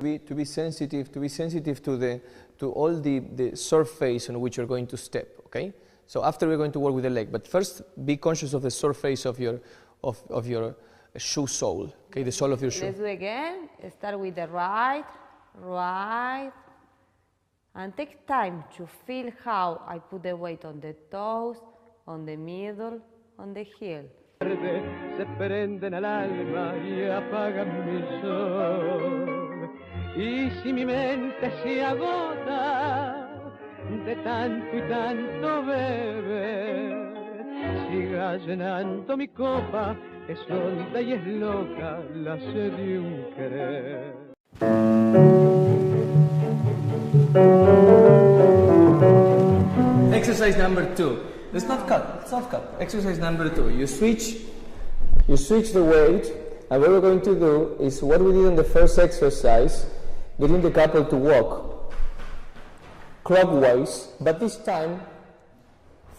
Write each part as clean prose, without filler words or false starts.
To be sensitive to all the surface on which you're going to step. Okay. So after we're going to work with the leg, but first be conscious of the surface of your shoe sole. Okay, the sole of your shoe. Let's do it again. Start with the right, and take time to feel how I put the weight on the toes, on the middle, on the heel. Se prenden al alma y apagan mi sol. Y si mi mente se agota de tanto y tanto beber, siga llenando mi copa, es honda y es loca la sed de un querer. Exercise number 2. It's not cut. Exercise number 2. You switch the weight, and what we're going to do is what we did in the first exercise, getting the couple to walk clockwise, but this time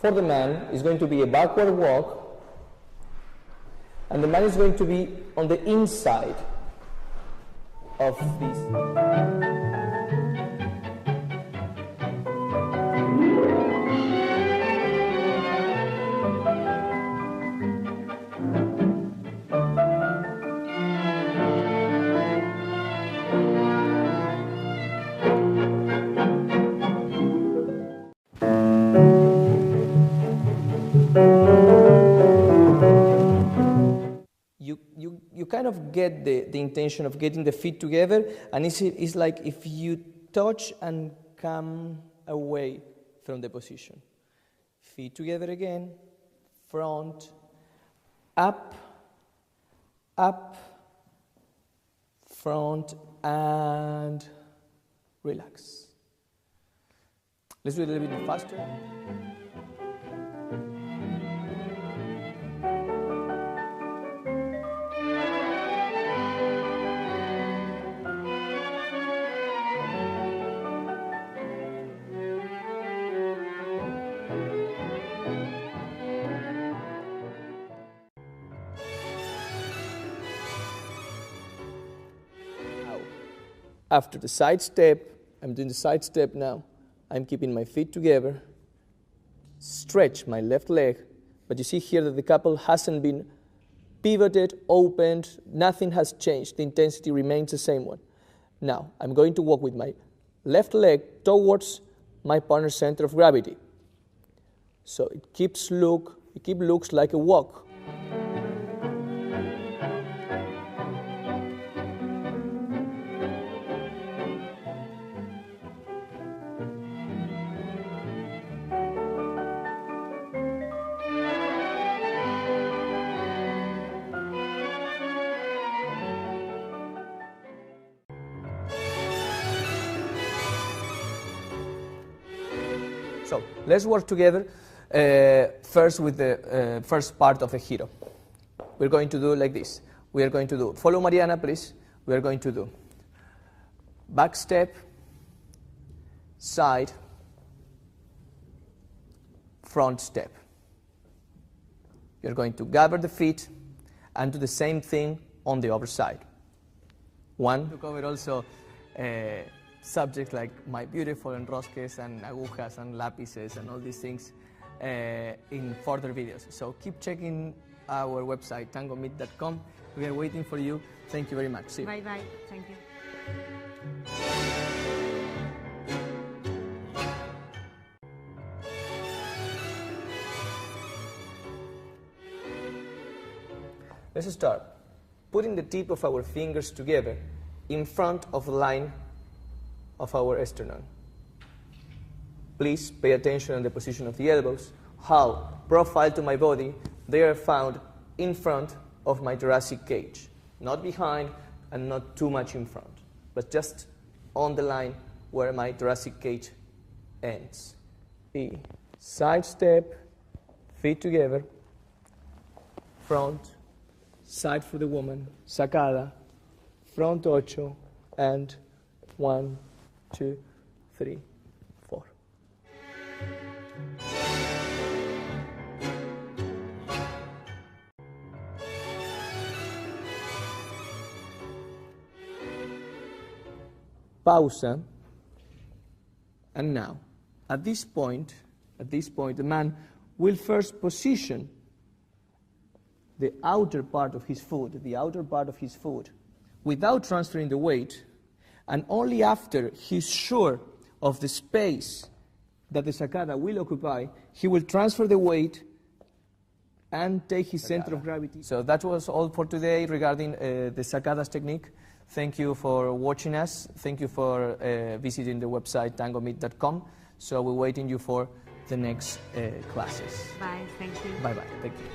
for the man is going to be a backward walk, and the man is going to be on the inside of this. You kind of get the intention of getting the feet together, and it's like if you touch and come away from the position. Feet together again, front, up, front, and relax. Let's do it a little bit faster. After the side step, I'm doing the side step now. I'm keeping my feet together, stretch my left leg, but you see here that the couple hasn't been pivoted, opened, nothing has changed. The intensity remains the same one. Now, I'm going to walk with my left leg towards my partner's center of gravity. So it looks like a walk. So let's work together first with the first part of the hero. We're going to do like this. We are going to do, follow Mariana please. We are going to do back step, side, front step. You're going to gather the feet and do the same thing on the other side. One, to cover also subjects like my beautiful enrosques and agujas and lapices and all these things in further videos. So keep checking our website, tangomeet.com. We are waiting for you. Thank you very much. See you. Bye-bye. Thank you. Let's start. Putting the tip of our fingers together in front of the line of our sternum. Please pay attention on the position of the elbows, how, profile to my body, they are found in front of my thoracic cage. Not behind and not too much in front, but just on the line where my thoracic cage ends. E. Side step, feet together, front, side for the woman, sacada, front ocho, and 1, 2, 3, 4. pausa, and now. At this point, the man will first position the outer part of his foot, without transferring the weight, and only after he's sure of the space that the sacada will occupy, he will transfer the weight and take his center of gravity. So that was all for today regarding the sacadas technique. Thank you for watching us. Thank you for visiting the website tangomeet.com. So we're waiting you for the next classes. Bye, thank you. Bye-bye. Thank you.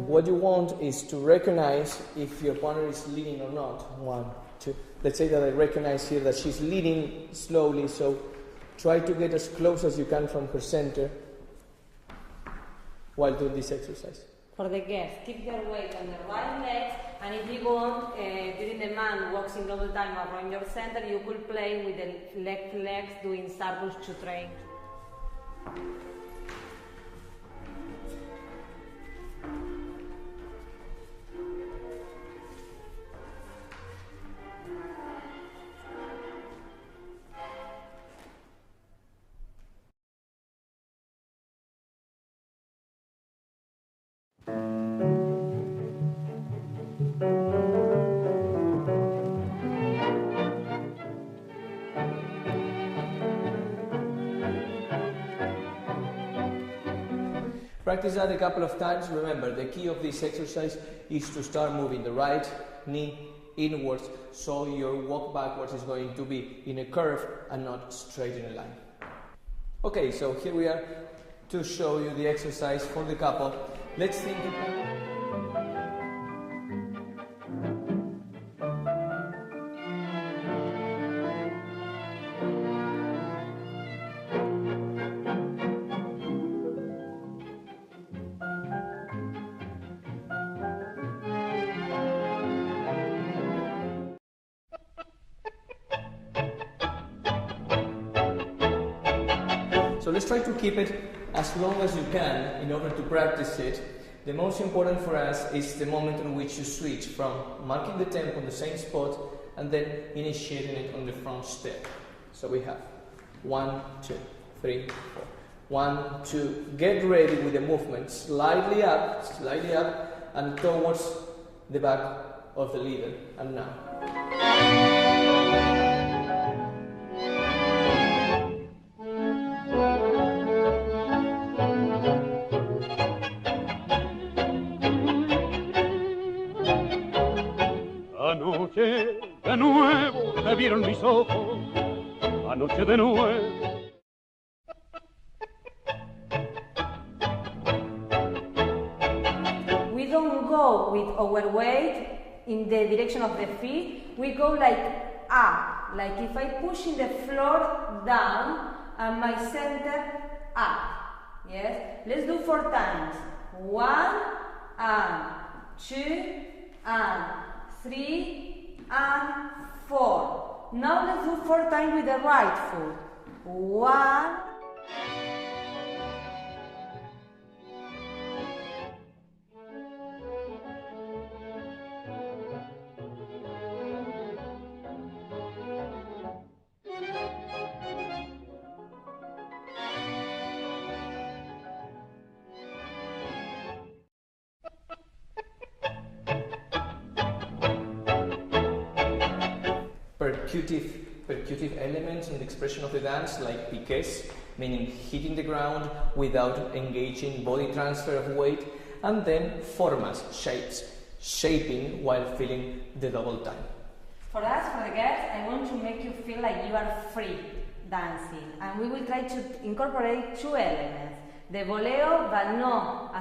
What you want is to recognize if your partner is leading or not. 1, 2. Let's say that I recognize here that she's leading slowly, so try to get as close as you can from her center while doing this exercise. For the guests, keep their weight on the right leg, and if you want, during the man walks in double time around your center, you could play with the left legs doing circles to train. Practice that a couple of times. Remember, the key of this exercise is to start moving the right knee inwards, so your walk backwards is going to be in a curve and not straight in a line. Okay, so here we are to show you the exercise for the couple. Let's think. So let's try to keep it as long as you can in order to practice it. The most important for us is the moment in which you switch from marking the tempo on the same spot and then initiating it on the front step. So we have 1, 2, 3, 4. 1, 2. Get ready with the movement. Slightly up, and towards the back of the leader. And now. Anoche de nuevo te vieron mis ojos, anoche de nuevo. We don't go with our weight in the direction of the feet, we go like up, like if I push in the floor down and my center up. Yes? Let's do 4 times. 1 and 2 and 3 and 4. Now let's do 4 times with the right foot. 1. Percutive elements in the expression of the dance, like piqués, meaning hitting the ground without engaging body transfer of weight, and then formas, shapes, shaping while feeling the double time. For us, for the girls, I want to make you feel like you are free dancing, and we will try to incorporate 2 elements, the voleo but no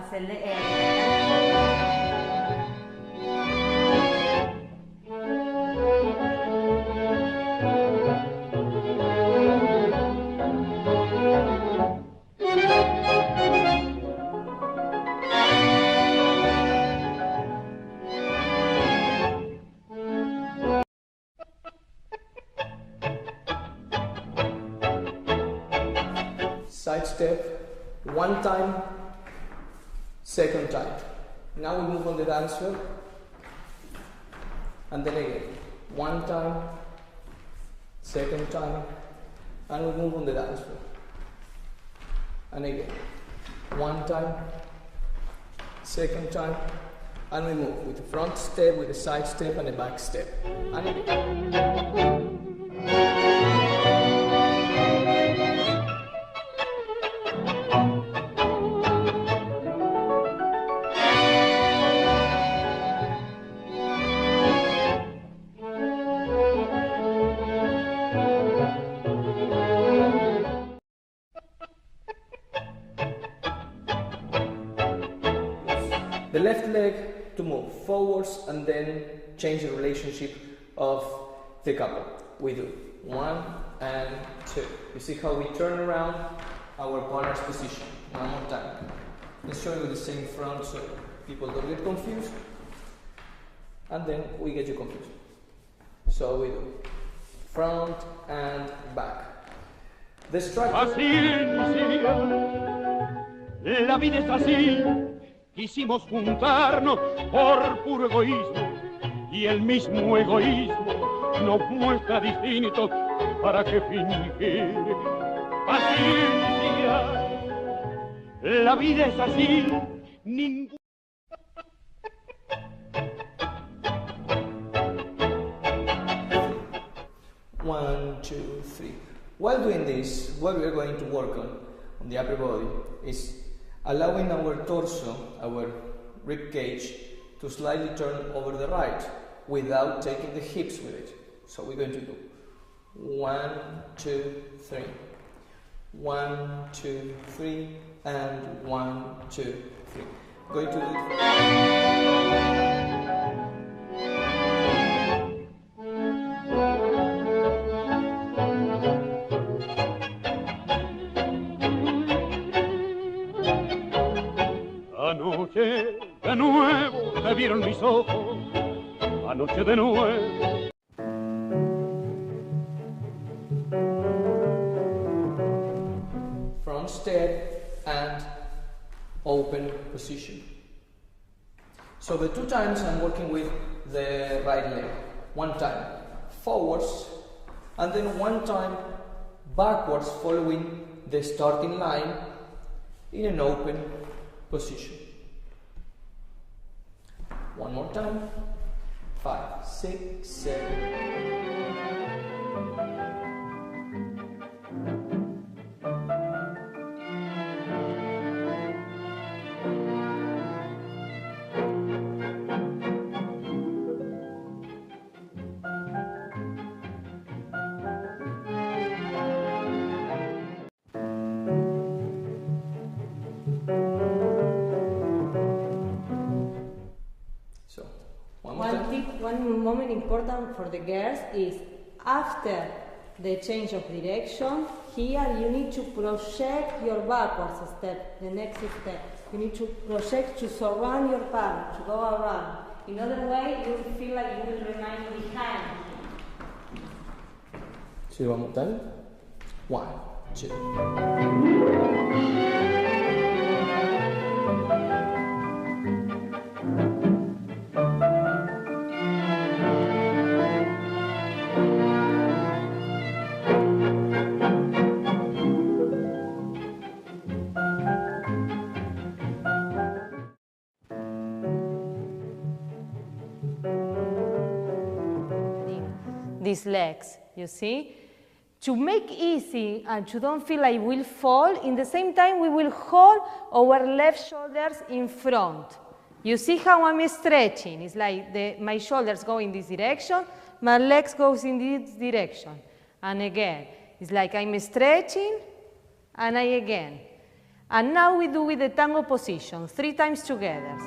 side step, one time, second time. Now we move on the dance floor, and then again, one time, second time, and we move on the dance floor. And again, one time, second time, and we move with the front step, with a side step, and a back step. And again. The left leg to move forwards and then change the relationship of the couple. We do 1 and 2. You see how we turn around our partner's position. One more time. Let's show you the same front so people don't get confused. And then we get you confused. So we do front and back. The structure. La vida es así. Quisimos juntarnos por puro egoísmo y el mismo egoísmo nos muestra distintos para que fingir. Paciencia, la vida es así, ningún... One, two, three. While doing this, what we are going to work on the upper body is allowing our torso, our rib cage, to slightly turn over the right without taking the hips with it. So we're going to do 1, 2, 3. 1, 2, 3, and 1, 2, 3. Going to do Anoche de nuevo te vieron mis ojos, anoche de nuevo. front step and open position. So the 2 times I'm working with the right leg. 1 time forwards and then 1 time backwards following the starting line in an open position. 1 more time. 5, 6, 7. One moment important for the girls is after the change of direction, here you need to project your backwards step, the next step. You need to project to surround your partner, to go around. In other way, you will feel like you will remain behind him. So one more time. 1, 2. These legs, you see? To make easy and to don't feel like we'll fall, in the same time we will hold our left shoulders in front. You see how I'm stretching? It's like my shoulders go in this direction, my legs goes in this direction. And again, it's like I'm stretching and again. And now we do with the tango position, 3 times together.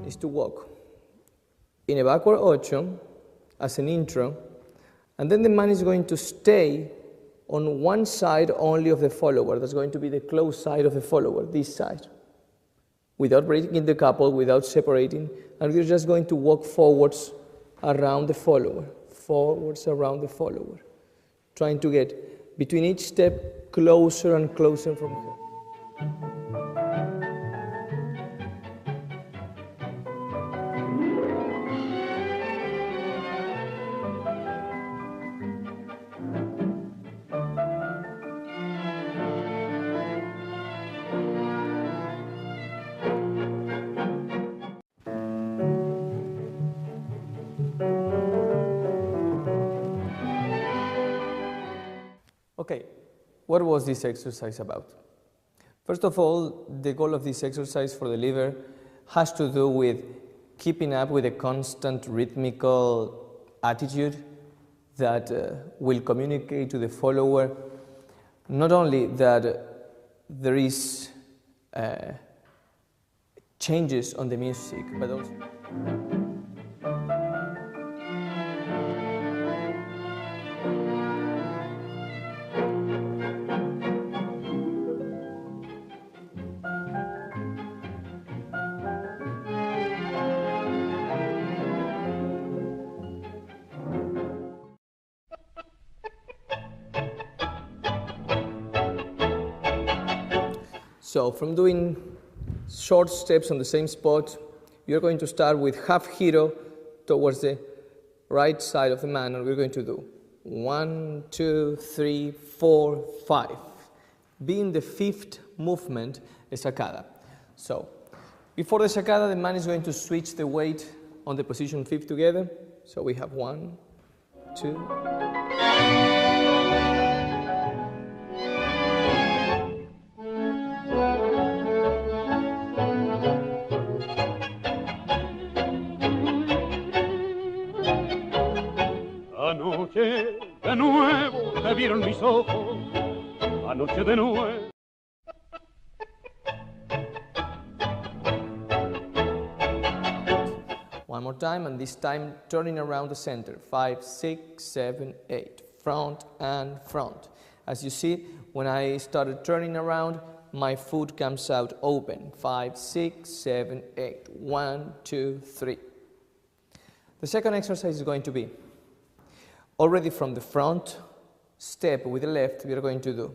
Is to walk in a backward ocho as an intro, and then the man is going to stay on one side only of the follower. That's going to be the closed side of the follower, this side, without breaking the couple, without separating, and we're just going to walk forwards around the follower, trying to get between each step closer and closer from her. Okay, what was this exercise about? First of all, the goal of this exercise for the liver has to do with keeping up with a constant rhythmical attitude that will communicate to the follower not only that there is changes on the music, but also so from doing short steps on the same spot, you're going to start with half giro towards the right side of the man, and we're going to do 1, 2, 3, 4, 5. Being the fifth movement, a sacada. So before the sacada, the man is going to switch the weight on the position 5 together. So we have 1, 2. Anoche de nuevo te vieron mis ojos, anoche de nuevo. One more time, and this time turning around the center. 5, 6, 7, 8. Front and front. As you see, when I started turning around, my foot comes out open. 5, 6, 7, 8. 1, 2, 3. The second exercise is going to be already from the front step with the left, we are going to do.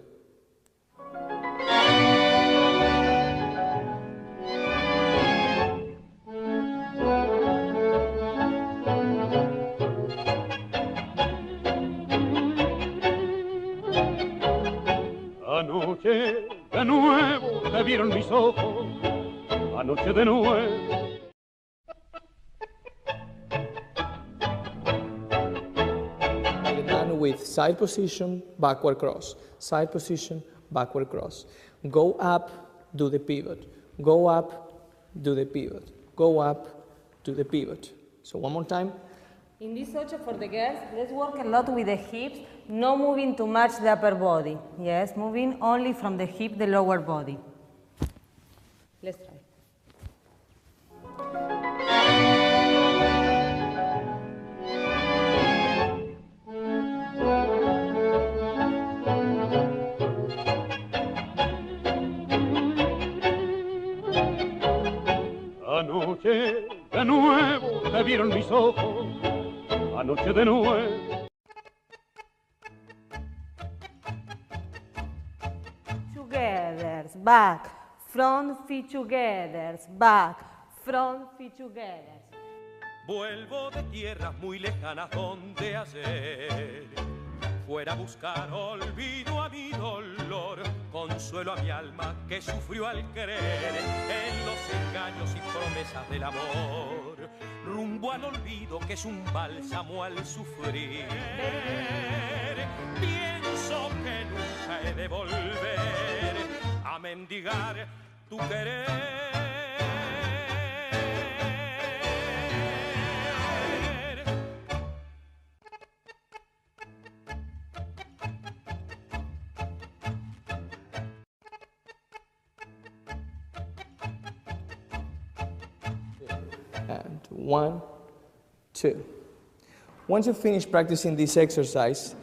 Anoche de nuevo te vieron mis ojos, anoche de nuevo. With side position, backward cross. Side position, backward cross. Go up, do the pivot. Go up, do the pivot. Go up, do the pivot. So one more time. In this ocho for the girls, let's work a lot with the hips, no moving too much the upper body. Yes, moving only from the hip, the lower body. Let's try. Anoche de nuevo te vieron mis ojos, anoche de nuevo. Together, back, front feet together, back, front feet together. Vuelvo de tierras muy lejanas donde ayer fuera a buscar olvido a mi dolor, consuelo a mi alma que sufrió al querer en los engaños y promesas del amor, rumbo al olvido que es un bálsamo al sufrir. Pienso que nunca he de volver a mendigar tu querer. And 1, 2. Once you finish practicing this exercise,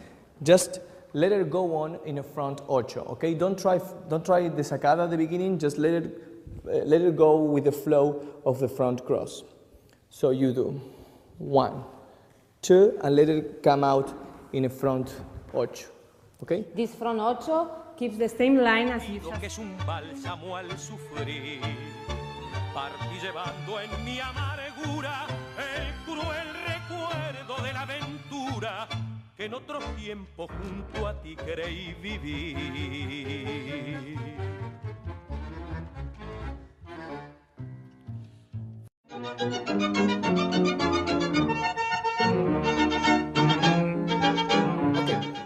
just let it go on in a front ocho, okay? Don't try the sacada at the beginning, just let it go with the flow of the front cross. So you do 1, 2, and let it come out in a front ocho, okay? This front ocho keeps the same line as you Que es un bálsamo al sufrir, partí llevando en mi amargura el cruel recuerdo de la aventura que en otro tiempo junto a ti creí vivir.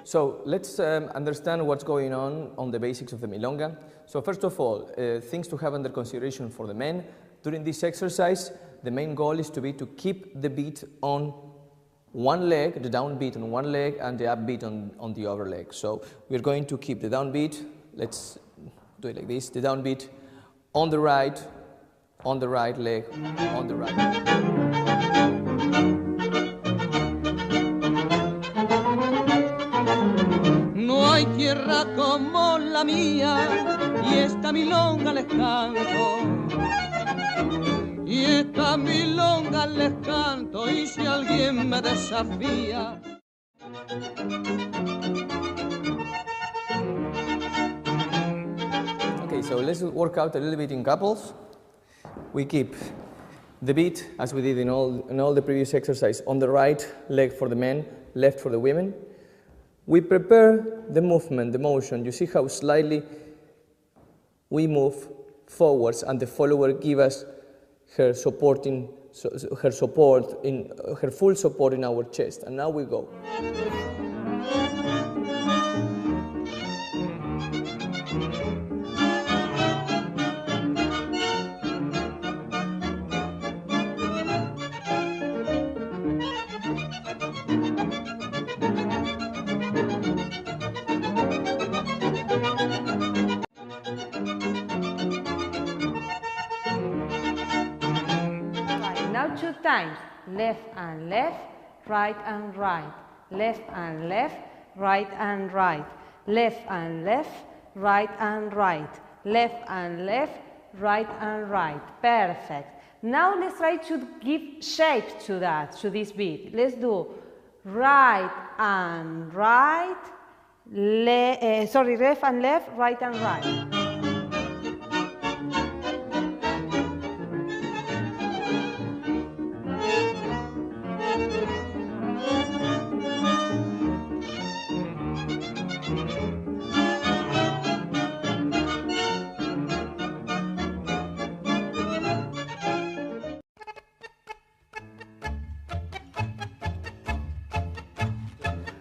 So let's understand what's going on the basics of the Milonga. So first of all, things to have under consideration for the men. During this exercise, the main goal is to keep the beat on one leg, the downbeat on one leg, and the upbeat on the other leg. So we're going to keep the downbeat, let's do it like this, the downbeat on the right leg, on the right leg. No hay tierra como la mía y esta milonga les canto. Y esta milonga les canto y si alguien me desafía. Okay, so let's work out a little bit in couples. We keep the beat, as we did in all the previous exercise, on the right leg for the men, left for the women. We prepare the movement, the motion. You see how slightly we move forwards, and the follower gives us her full support in our chest. And now we go. Now 2 times, left and left, right and right, left and left, right and right, left and left, right and right, left and left, right and right. Perfect. Now let's try to give shape to this beat. Let's do right and right, left and left, right and right.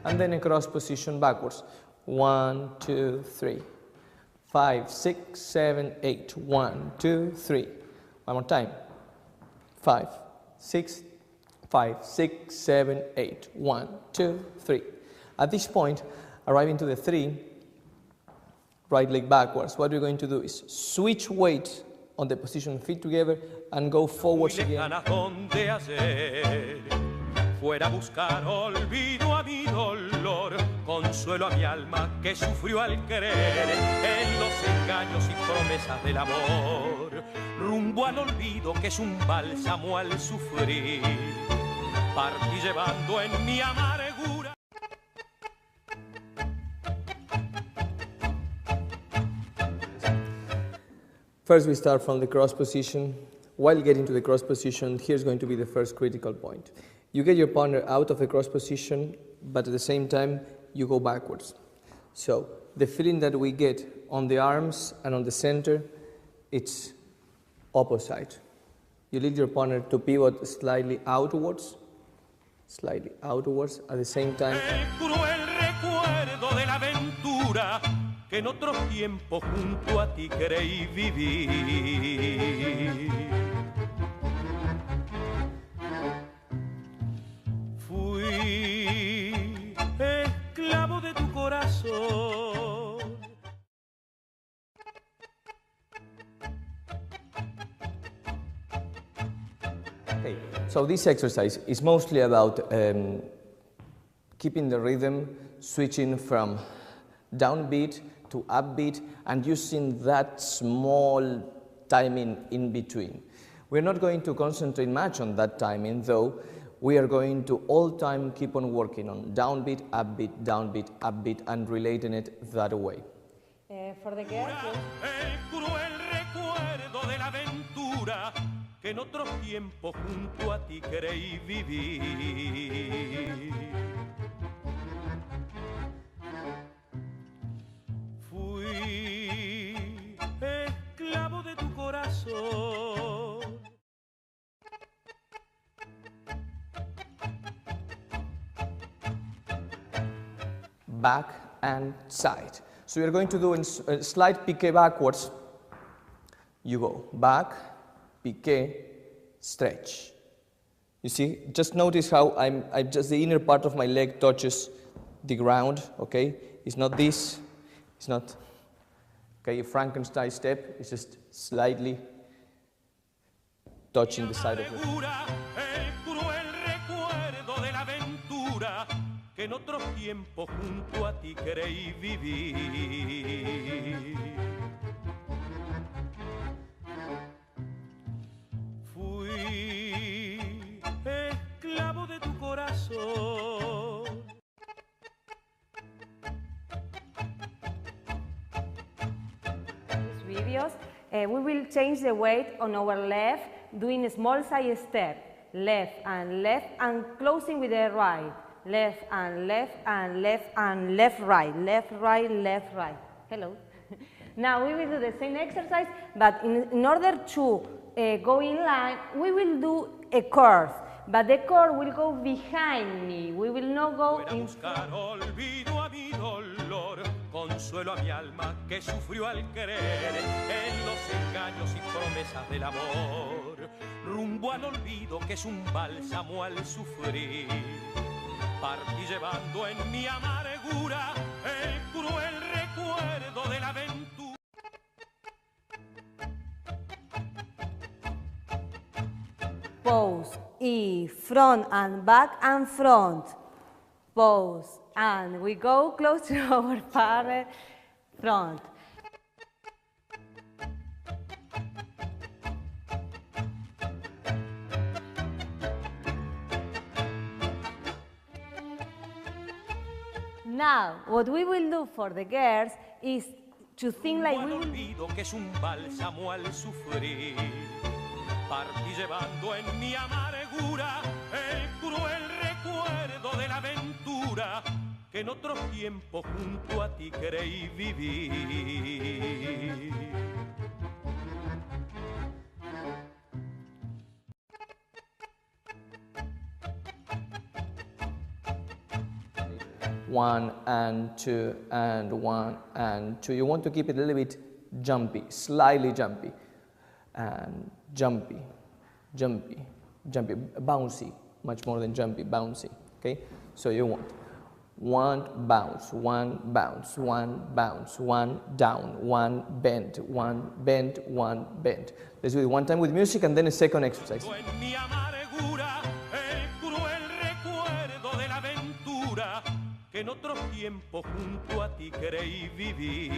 And then a cross position backwards. 1, 2, 3. 5, 6, 7, 8. 1, 2, 3. One more time. 5, 6, 7, 8. 1, 2, 3. At this point, arriving to the 3, right leg backwards, what we're going to do is switch weight on the position, feet together, and go forwards again. Fuera a buscar olvido a mi dolor, consuelo a mi alma que sufrió al querer en los engaños y promesas del amor, rumbo al olvido que es un bálsamo al sufrir, partí llevando en mi amargura. First we start from the cross position. While getting to the cross position, here's going to be the first critical point. You get your partner out of the cross position, but at the same time, you go backwards. So the feeling that we get on the arms and on the center, it's opposite. You lead your partner to pivot slightly outwards, at the same time. El cruel recuerdo de la aventura que en otros tiempos junto a ti creí vivir. Esclavo de tu corazón. Okay, so this exercise is mostly about keeping the rhythm, switching from downbeat to upbeat, and using that small timing in between. We're not going to concentrate much on that timing, though. We are going to all time keep on working on downbeat, upbeat, and relating it that way. For the girls, El cruel recuerdo de la aventura que en otros tiempos junto a ti creí vivir. Fui esclavo de tu corazón. Back and side. So you're going to do in slight piqué backwards. You go back, piqué, stretch. You see, just notice how just the inner part of my leg touches the ground, okay? It's not this, it's not, okay, a Frankenstein step, it's just slightly touching the side of the Que en otros tiempos junto a ti creí vivir. Fui esclavo de tu corazón. these videos, we will change the weight on our left, doing a small side step, left, and closing with the right. Left and left and left and left, right, left, right, left, right. Hello. Now we will do the same exercise, but in order to go in line, we will do a curve, but the curve will go behind me. We will not go in front. Olvido a mi dolor, consuelo a mi alma que sufrió al querer en los engaños y promesas del amor, rumbo al olvido que es un bálsamo al sufrir. Partí llevando en mi amargura el cruel recuerdo de la aventura. Pose, y front and back and front. Pose, and we go close to our partner, front. Now, what we will do for the girls is to think like we will... olvido que es un bálsamo al sufrir. Partí llevando en mi amargura el cruel recuerdo de la aventura que en otros tiempos junto a ti creí vivir. One and two and one and two. You want to keep it a little bit jumpy, slightly jumpy, and jumpy, jumpy, jumpy, bouncy, much more than jumpy, bouncy. Okay, so you want one bounce, one bounce, one bounce, one down, one bend, one bend, one bend. Let's do it one time with music and then a second exercise. Que en otros tiempos junto a ti creí vivir.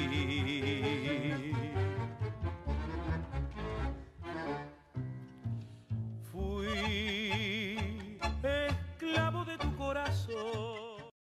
Fui esclavo de tu corazón.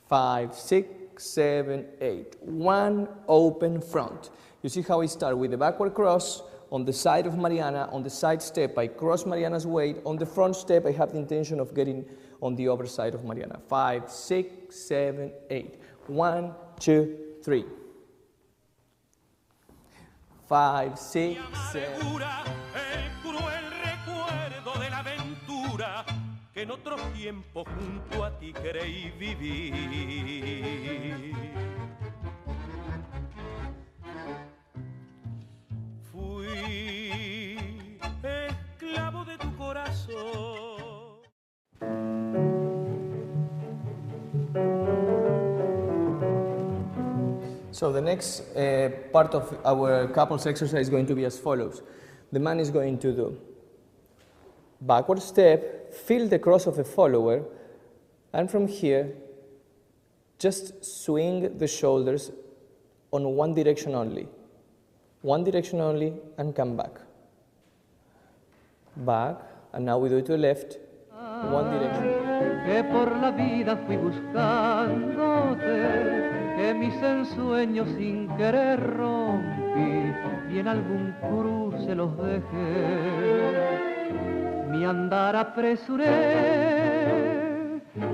5, 6, 7, 8. One open front. You see how I start with the backward cross. On the side of Mariana, on the side step, I cross Mariana's weight. On the front step, I have the intention of getting on the other side of Mariana. 5, 6, 7, 8. 1, 2, 3. 5, 6, 7. Que en otros tiempos junto a ti creí vivir. Fui esclavo de tu corazón. So the next part of our couples exercise is going to be as follows. The man is going to do backward step, feel the cross of the follower, and from here, just swing the shoulders on one direction only. One direction only, and come back. Back, and now we do it to the left, one direction. Que por la vida fui buscándote, que mis ensueños sin querer rompí y en algún cruce los dejé. Mi andar apresuré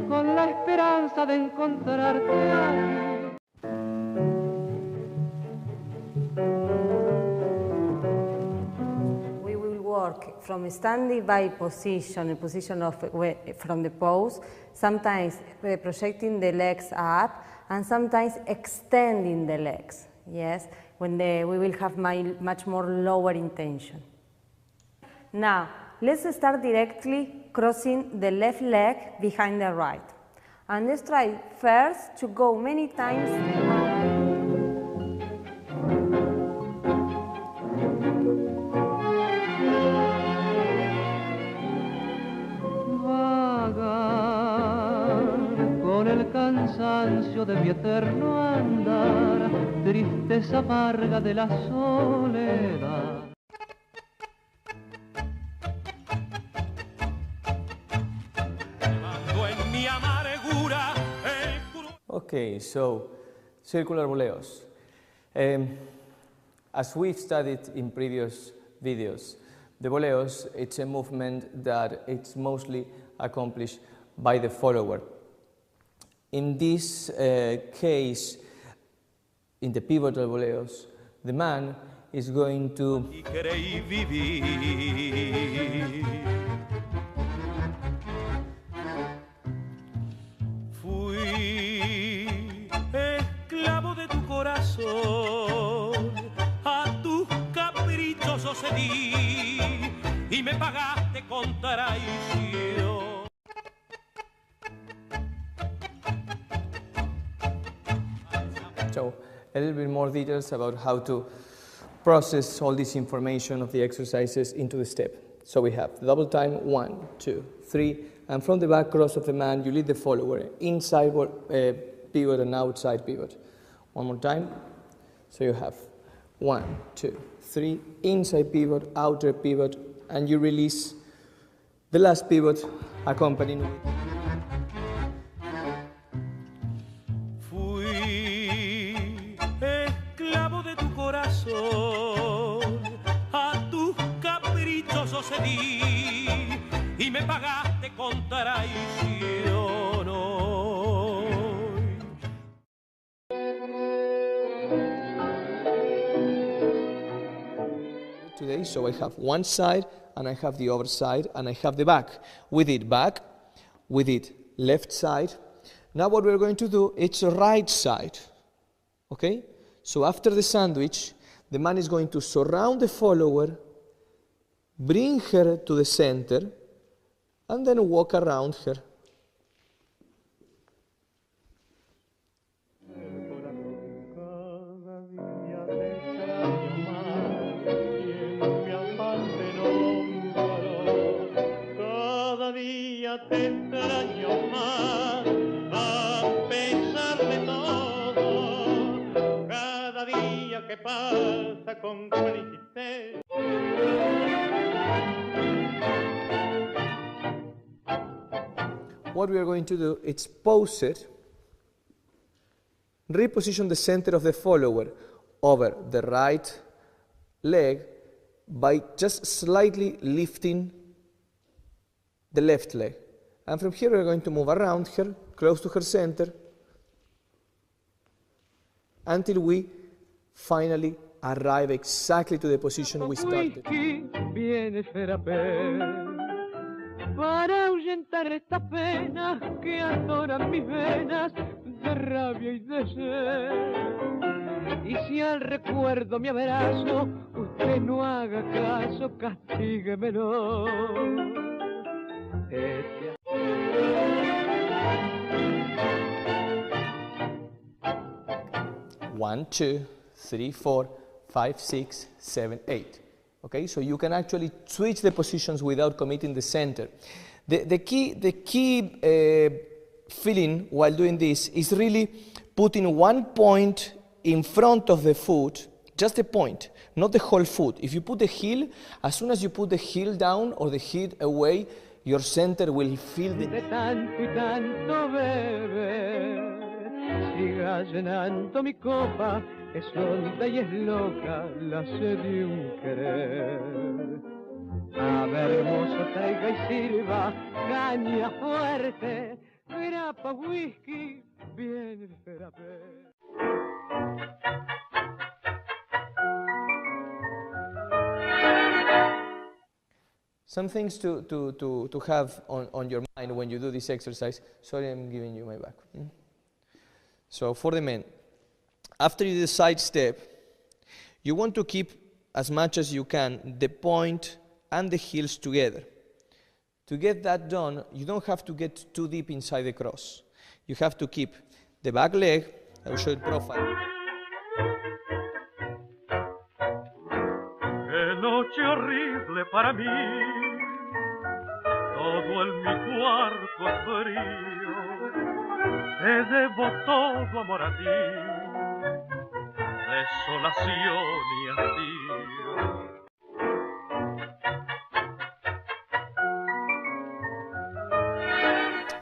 con la esperanza de encontrarte aquí. We will work from standing by position, a position of from the pose, sometimes projecting the legs up and sometimes extending the legs. Yes, when we will have much more lower intention. Now, let's start directly crossing the left leg behind the right. And let's try first to go many times. Vagar con el cansancio de mi eterno andar, tristeza amarga de la soledad. Okay, so circular boleos. As we've studied in previous videos, the boleos, it's a movement that it's mostly accomplished by the follower. In this case, in the pivotal boleos, the man is going to a tus caprichosos cedí y me pagaste con traición. So, a little bit more details about how to process all this information of the exercises into the step. So we have the double time, 1, 2, 3, and from the back cross of the man, you lead the follower, inside pivot and outside pivot. One more time. So you have 1, 2, 3, inside pivot, outer pivot, and you release the last pivot accompanied with. Fui esclavo de tu corazón, a tus caprichosos cedí y me pagaste con traición. Today, so I have one side and I have the other side and I have the back. We did back, we did left side. Now what we're going to do, it's a right side. Okay? So after the sandwich, the man is going to surround the follower, bring her to the center, and then walk around her. Te extraño más, a pesar de todo, cada día que pasa con felicidad. What we are going to do, it's pose it, reposition the center of the follower over the right leg by just slightly lifting the left leg. And from here we're going to move around her, close to her center, until we finally arrive exactly to the position we started. Viene para ahuyentar esta pena que adoran mis venas de rabia y de sed. Y si al recuerdo me abrazo, usted no haga caso, castíguemelo. 1, 2, 3, 4, 5, 6, 7, 8. Okay, so you can actually switch the positions without committing the center. The key feeling while doing this is really putting one point in front of the foot, just a point, not the whole foot. If you put the heel, as soon as you put the heel down or the heel away, your center will feel the... De tanto y tanto beber, siga llenando mi copa, es honda y es loca la sed de un querer. A ver, hermoso, traiga y sirva caña fuerte, grapa, whisky, bien frappé. Some things to have on your mind when you do this exercise. Sorry, I'm giving you my back. So for the men, after you do the side step, you want to keep as much as you can the point and the heels together. To get that done, you don't have to get too deep inside the cross. You have to keep the back leg, I will show you the profile. Qué noche horrible para mí, todo en mi cuarto es frío, te debo todo amor a ti, desolación y hastío.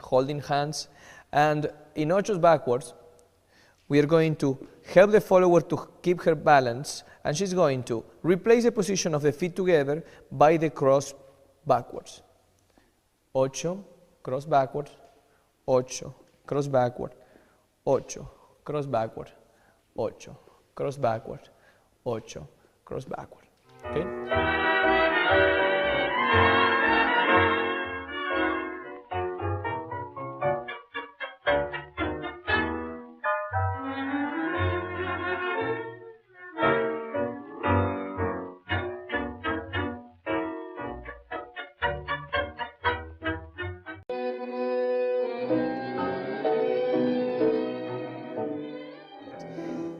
Holding hands, and in ochos backwards, we are going to help the follower to keep her balance, and she's going to replace the position of the feet together by the cross backwards. Ocho, cross backward, ocho, cross backward, ocho, cross backward, ocho, cross backward, ocho, cross backward. Okay?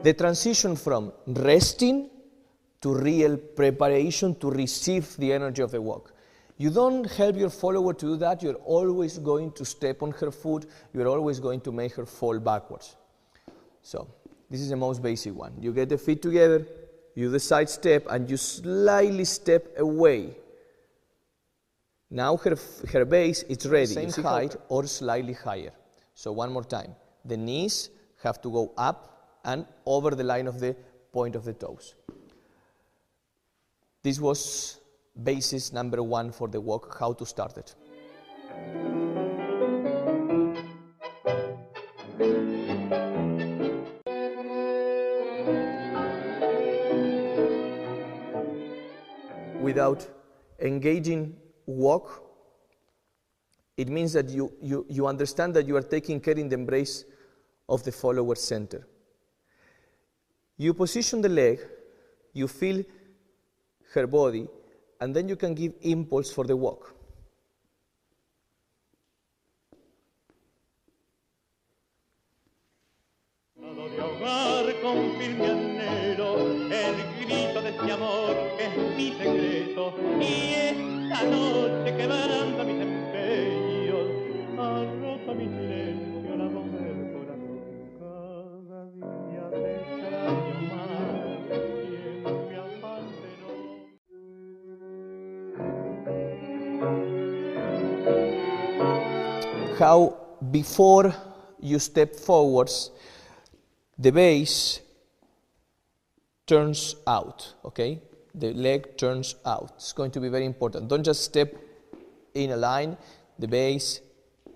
The transition from resting to real preparation to receive the energy of the walk. You don't help your follower to do that, you're always going to step on her foot, you're always going to make her fall backwards. So, this is the most basic one. You get the feet together, you do the side step, and you slightly step away. Now her base is ready, same height or slightly higher. So one more time. The knees have to go up and over the line of the point of the toes. This was basis number 1 for the walk, how to start it. Without engaging walk, it means that you understand that you are taking care in the embrace of the follower center. You position the leg, you feel her body, and then you can give impulse for the walk. De ahogar con firme anhelo el grito de este amor que es mi secreto, y esta noche quebranta mis empeños, ha roto mi silencio la voz del corazón. Cada día te extraño más, siempre me abandonó. How before you step forwards, the base turns out, okay? The leg turns out. It's going to be very important. Don't just step in a line. The base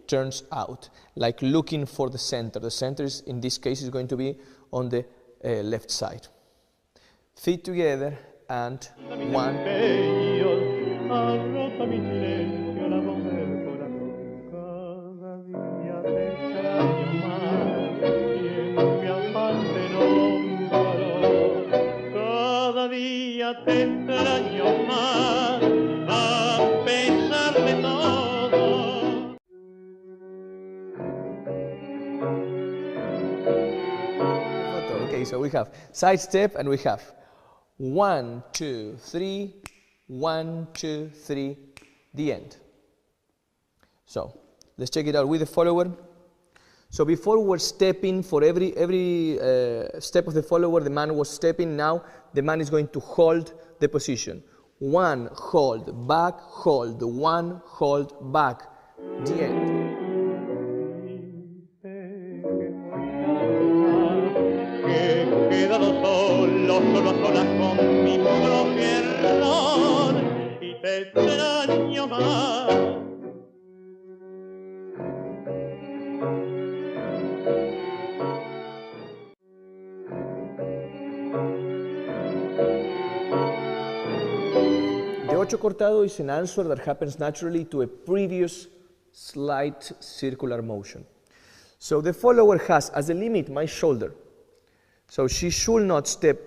turns out, like looking for the center. The center, is, in this case, is going to be on the left side. Feet together, and 1. Te extraño más, a pesar de todo. Okay, so we have side step and we have 1, 2, 3, 1, 2, 3, the end. So let's check it out with the follower. So before we were stepping for every step of the follower, the man was stepping. Now the man is going to hold the position. 1, hold, back, hold, 1, hold, back, the end. Que he quedado solo, solo a solas con mi propio error y te extraño más. The ocho cortado is an answer that happens naturally to a previous slight circular motion. So the follower has as a limit my shoulder. So she should not step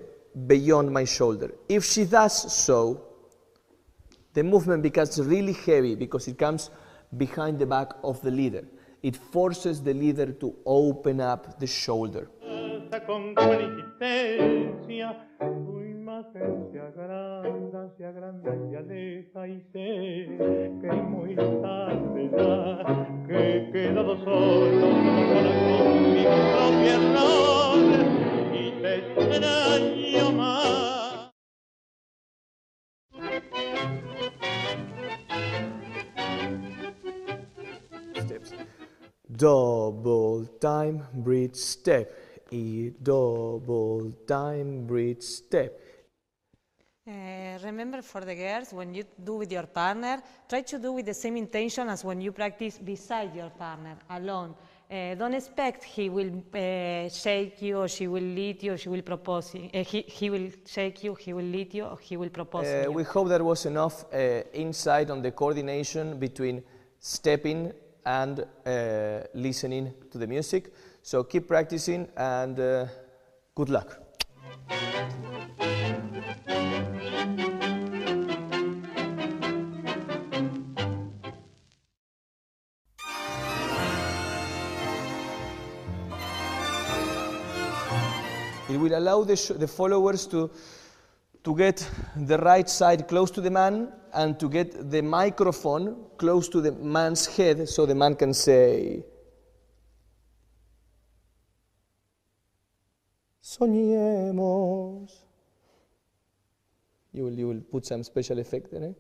beyond my shoulder. If she does so, the movement becomes really heavy because it comes behind the back of the leader. It forces the leader to open up the shoulder. Con gran insistencia, tu imagen se agranda y se aleja y sé que muy tarde ya, que he quedado solo, sola con mi propio error y te extraño más. Steps. Double time, bridge, step. E double time, bridge, step. Remember for the girls, when you do with your partner, try to do with the same intention as when you practice beside your partner, alone. Don't expect he will shake you or she will lead you or she will propose. He will shake you, he will lead you or he will propose. We hope there was enough insight on the coordination between stepping and listening to the music. So keep practicing and good luck. It will allow the followers to get the right side close to the man and to get the microphone close to the man's head so the man can say, soñemos. You will put some special effect there.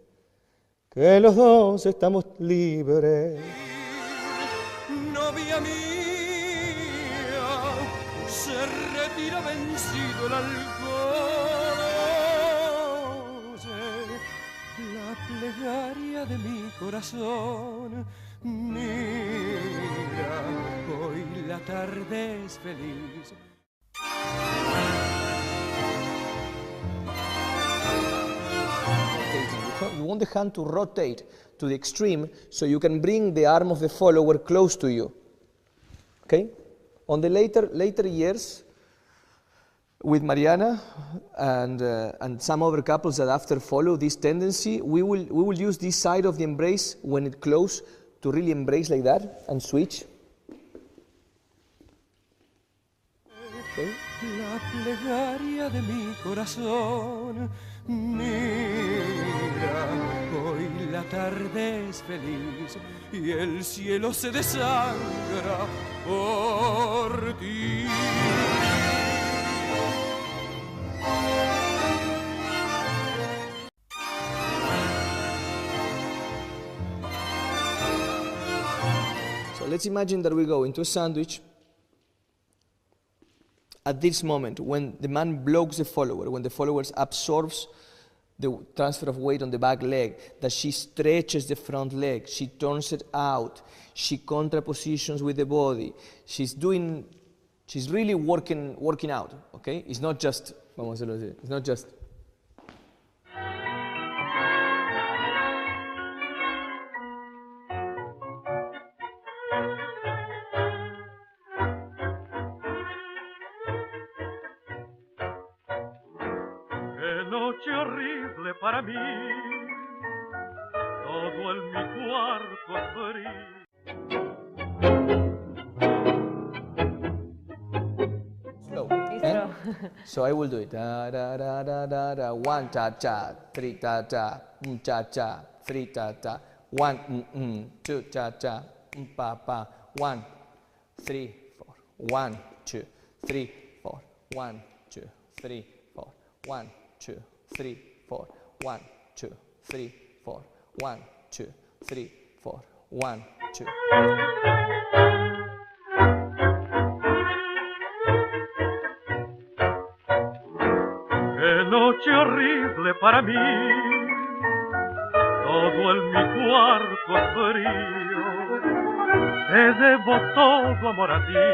Que los dos estamos libres. Novia mía, se retira vencido el alcohol. Oye, la plegaria de mi corazón. Mira, hoy la tarde es feliz. You want the hand to rotate to the extreme so you can bring the arm of the follower close to you. Okay? On the later years, with Mariana and some other couples that after follow this tendency, we will use this side of the embrace when it close to really embrace like that and switch. Okay. La plegaria de mi corazón. Mira, hoy la tarde es feliz y el cielo se desangra por ti. So let's imagine that we go into a sandwich. At this moment, when the man blocks the follower, when the follower absorbs the transfer of weight on the back leg, that she stretches the front leg, she turns it out, she contrapositions with the body, she's really working out, okay? It's not just, it's not just. Noche horrible para mí, todo en mi cuarto es frío. Slow. It's So I will do it. Da da da da da da. 1 ta ta, 3 ta ta, ta ta, 3 ta ta. 1 2 ta ta, pa pa. 1 3 4. 1 2 3 4. 1 2 3 4. 1 2 3 4. 1 2 3 4. 1 2 3 4. 1 2. Qué noche horrible para mí, todo en mi cuarto es frío, te debo todo amor a ti.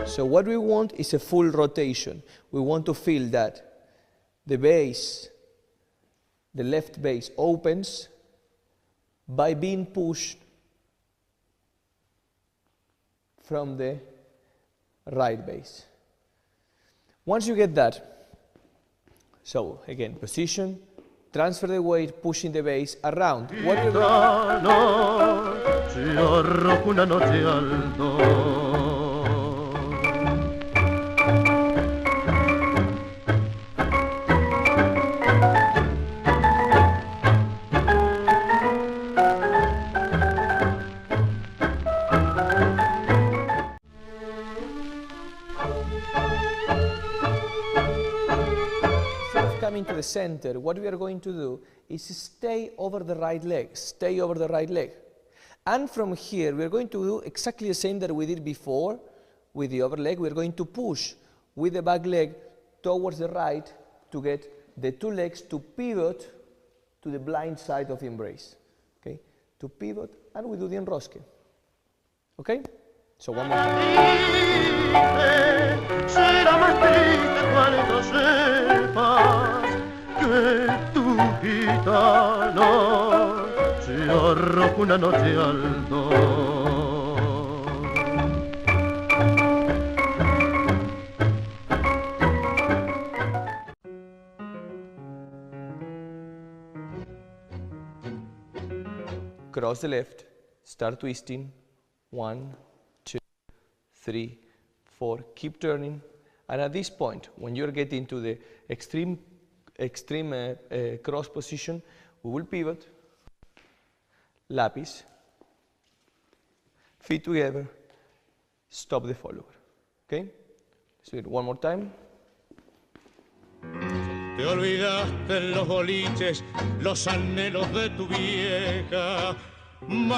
So what we want is a full rotation. We want to feel that the bass, the left bass opens by being pushed from the right bass. Once you get that, so again, position, transfer the weight, pushing the bass around. What we're coming to the center, what we are going to do is stay over the right leg, stay over the right leg. And from here, we are going to do exactly the same that we did before with the other leg. We are going to push with the back leg towards the right to get the two legs to pivot to the blind side of the embrace. Okay? To pivot, and we do the enrosque. Okay? So one more time. Será más triste cuando sepas que tu gitano se arrojó una noche al dolor. Cross the left, start twisting. 1, 2, 3, 4. Keep turning. And at this point, when you're getting to the extreme cross position, we will pivot, lapis, feet together, stop the follower. Okay? Let's do it one more time. Te olvidaste en los boliches los anhelos de tu vieja. Malevo,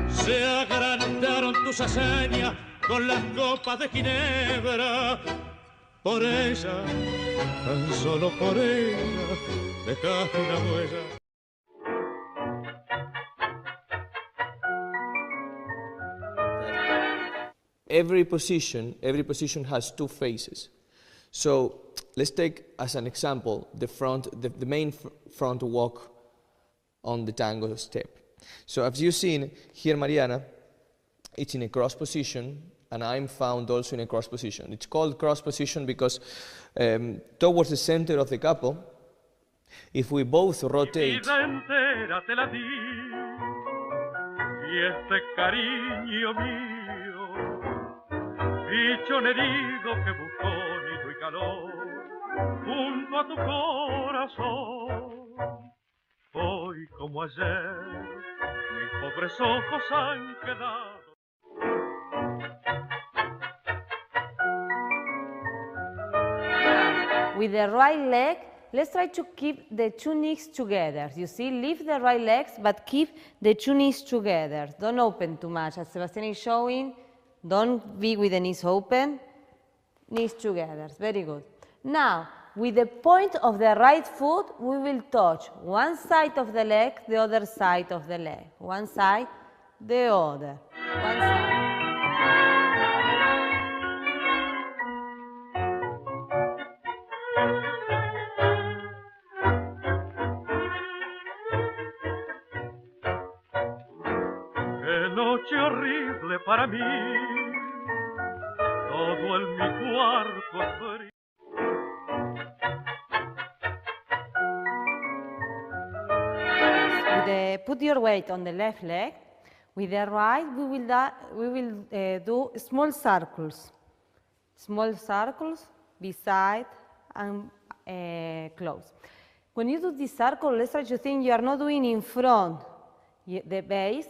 se agrandaron tus hazañas con las copas de ginebra. Por ella, tan solo por ella, dejaste una huella. Every position has two phases. So let's take as an example the main front walk on the tango step. So as you've seen here, Mariana, it's in a cross position, and I'm found also in a cross position. It's called cross position because towards the center of the couple, if we both rotate, Pichón herido que buscó nido y calor junto a tu corazón. Hoy como ayer mis pobres ojos han quedado. With the right leg, let's try to keep the two knees together. You see, lift the right legs, but keep the two knees together. Don't open too much, as Sebastian is showing. Don't be with the knees open, knees together, very good. Now, with the point of the right foot, we will touch one side of the leg, the other side of the leg. One side, the other. One side. Qué noche horrible para mí. Todo en mi cuarto es frío. With put your weight on the left leg. With the right, we will do small circles. Small circles beside and close. When you do this circle, let's try to think you are not doing in front the base.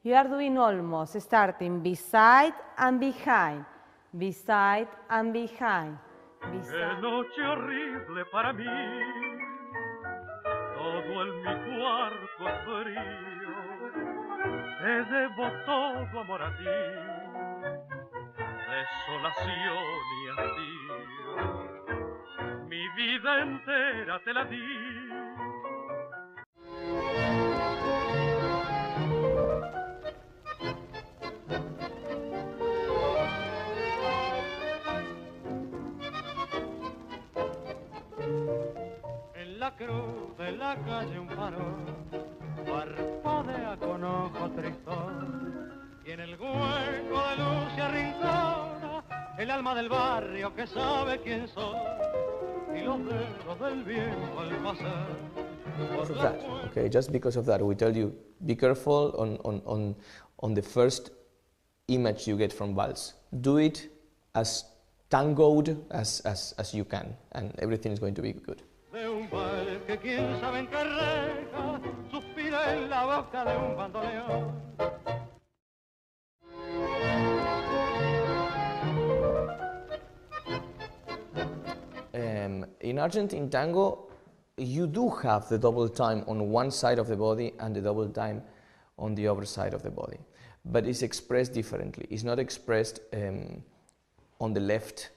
You are doing almost starting beside and behind. Beside and behind. Qué noche horrible para mí, todo en mi cuarto es frío, te debo todo amor a ti, desolación y hastío, mi vida entera te la di. La cruz de la calle un farol parpadea con ojo tristón y en el hueco de luz se arrincona el alma del barrio que sabe quién soy y los dedos del viento al pasar. Because of that, okay, just because of that, we tell you, be careful on the first image you get from vals. Do it as tangoed as you can, and everything is going to be good. De un vals que quién sabe en qué reja suspira en la boca de un bandoneón. In Argentine tango, you do have the double time on one side of the body and the double time on the other side of the body, but it's expressed differently. It's not expressed on the left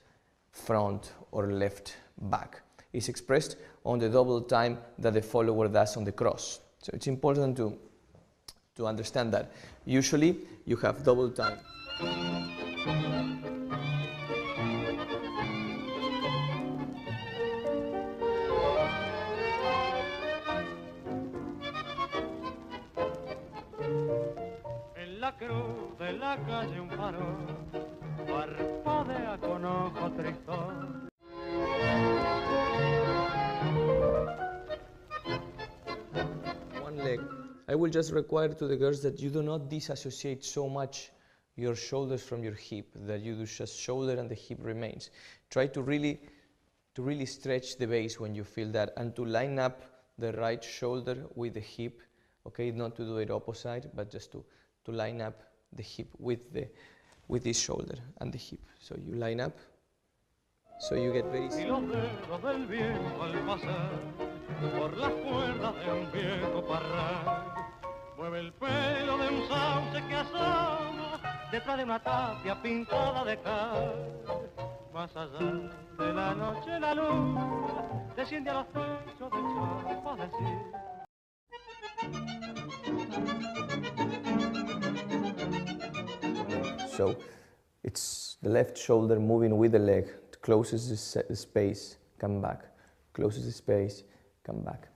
front or left back. Is expressed on the double time that the follower does on the cross. So it's important to understand that. Usually you have double time. En la cruz de la calle un farol parpadea con ojo tristón. Leg. I will just require to the girls that you do not disassociate so much your shoulders from your hip, that you do just shoulder and the hip remains. Try to really stretch the base when you feel that, and to line up the right shoulder with the hip, okay, not to do it opposite, but just to line up the hip with this shoulder and the hip. So you line up, so you get very... Por las cuerdas de un viejo parral mueve el pelo de un sauce que asoma detrás de una tapia pintada de cal. Más allá de la noche la luz desciende a los techos del sol para decir. So it's the left shoulder moving with the leg, it closes the space, come back, closes the space, come back.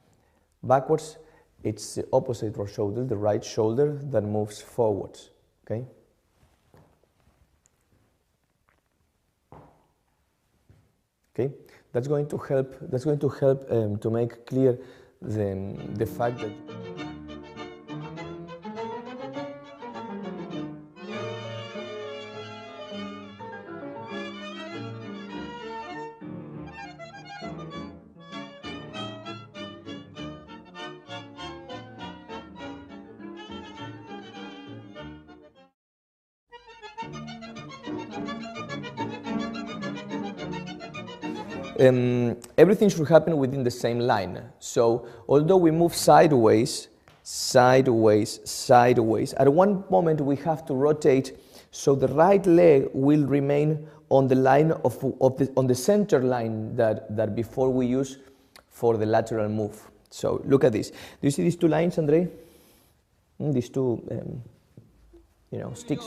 Backwards, it's the opposite shoulder, the right shoulder that moves forwards, okay? Okay, that's going to help to make clear the fact that everything should happen within the same line. So although we move sideways, sideways, sideways, at one moment we have to rotate so the right leg will remain on the line on the center line that before we use for the lateral move. So look at this. Do you see these two lines, Andre? These two, sticks.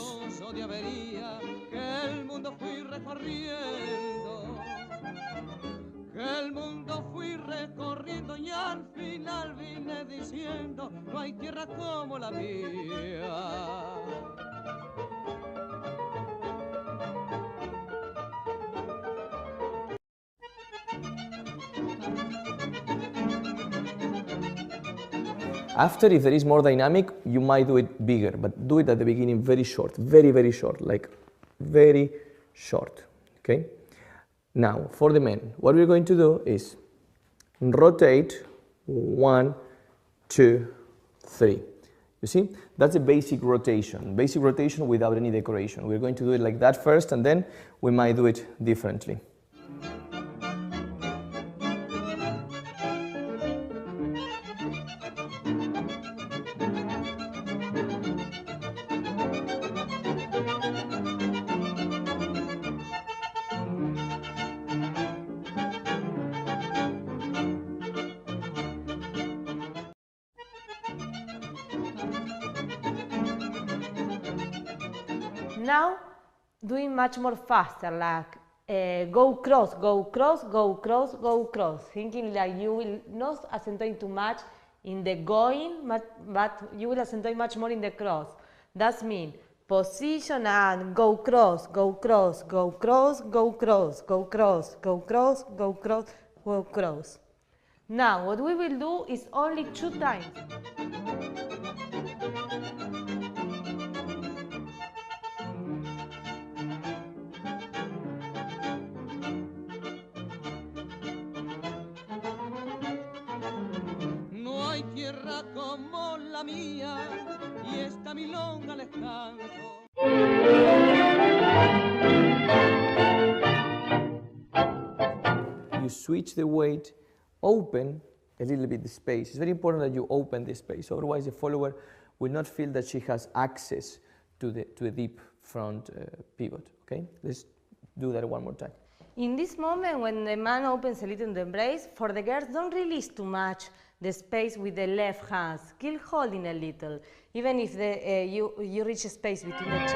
El mundo fui recorriendo y al final vine diciendo no hay tierra como la mía. After, if there is more dynamic, you might do it bigger, but do it at the beginning very short, very, very short, like very short, okay? Now, for the men, what we're going to do is rotate 1, 2, 3. You see? That's a basic rotation without any decoration. We're going to do it like that first, and then we might do it differently. Now, doing much more faster, like go cross, go cross, go cross, go cross, thinking like you will not accentuate too much in the going, but you will accentuate much more in the cross. That means position and go cross, go cross, go cross, go cross, go cross, go cross, go cross, go cross. Now, what we will do is only 2 times. No hay tierra como la mía y esta milonga les canto. You switch the weight, open a little bit the space. It's very important that you open the space, otherwise the follower will not feel that she has access to a deep front pivot, okay? Let's do that one more time. In this moment, when the man opens a little the embrace, for the girls, don't release too much the space with the left hand. Keep holding a little, even if you reach a space between the chest.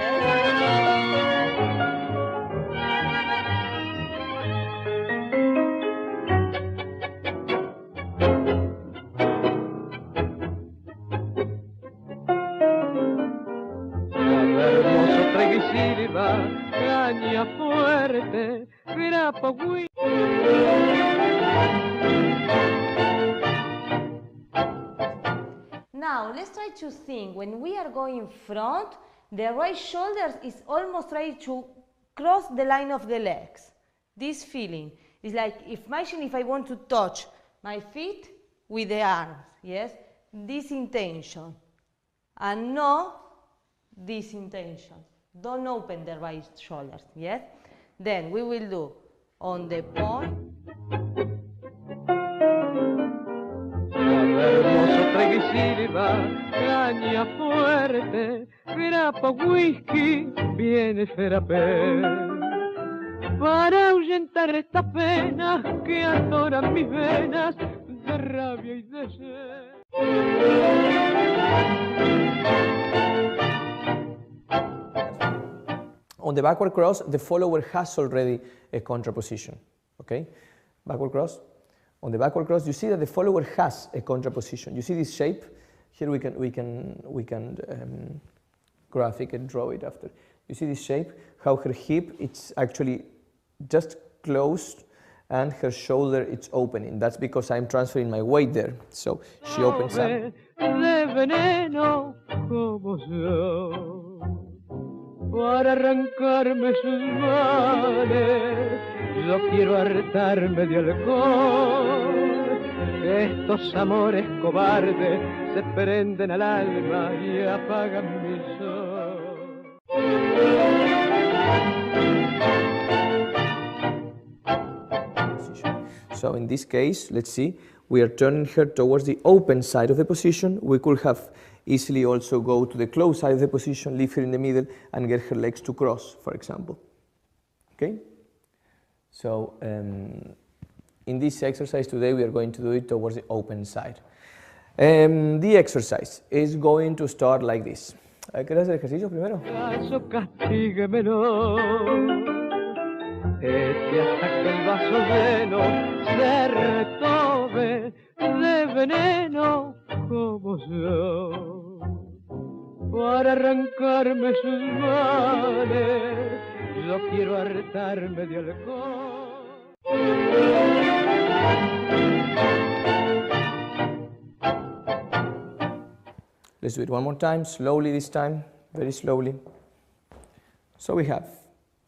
Caña fuerte, grapa Now, let's try to think, when we are going front, the right shoulder is almost trying to cross the line of the legs. This feeling is like, imagine if I want to touch my feet with the arms, yes? This intention, and no this intention. Don't open the right shoulders, yes? Then we will do on the point. hermoso Treguisilva, caña fuerte, grapa whisky, viene Ferapé. Para ahuyentar estas penas que adoran mis venas de rabia y de sed. On the backward cross, the follower has already a contraposition, okay? Backward cross. On the backward cross, you see that the follower has a contraposition. You see this shape? Here we can graphic and draw it after. You see this shape? How her hip, it's actually just closed and her shoulder, it's opening. That's because I'm transferring my weight there. So she opens up. De veneno como yo. Para arrancarme sus males, yo quiero hartarme de alcohol. Estos amores cobardes se prenden al alma y apagan mi sol. So in this case, let's see, we are turning her towards the open side of the position. We could have easily also go to the closed side of the position, leave her in the middle, and get her legs to cross, for example. Okay? So in this exercise today, we are going to do it towards the open side. The exercise is going to start like this. ¿Quieres hacer ejercicio primero? Caso castíguemelo, hasta que el vaso lleno se retome de veneno como yo. Para arrancarme sus males, yo quiero hartarme de alcohol. Let's do it one more time, slowly this time, very slowly. So we have,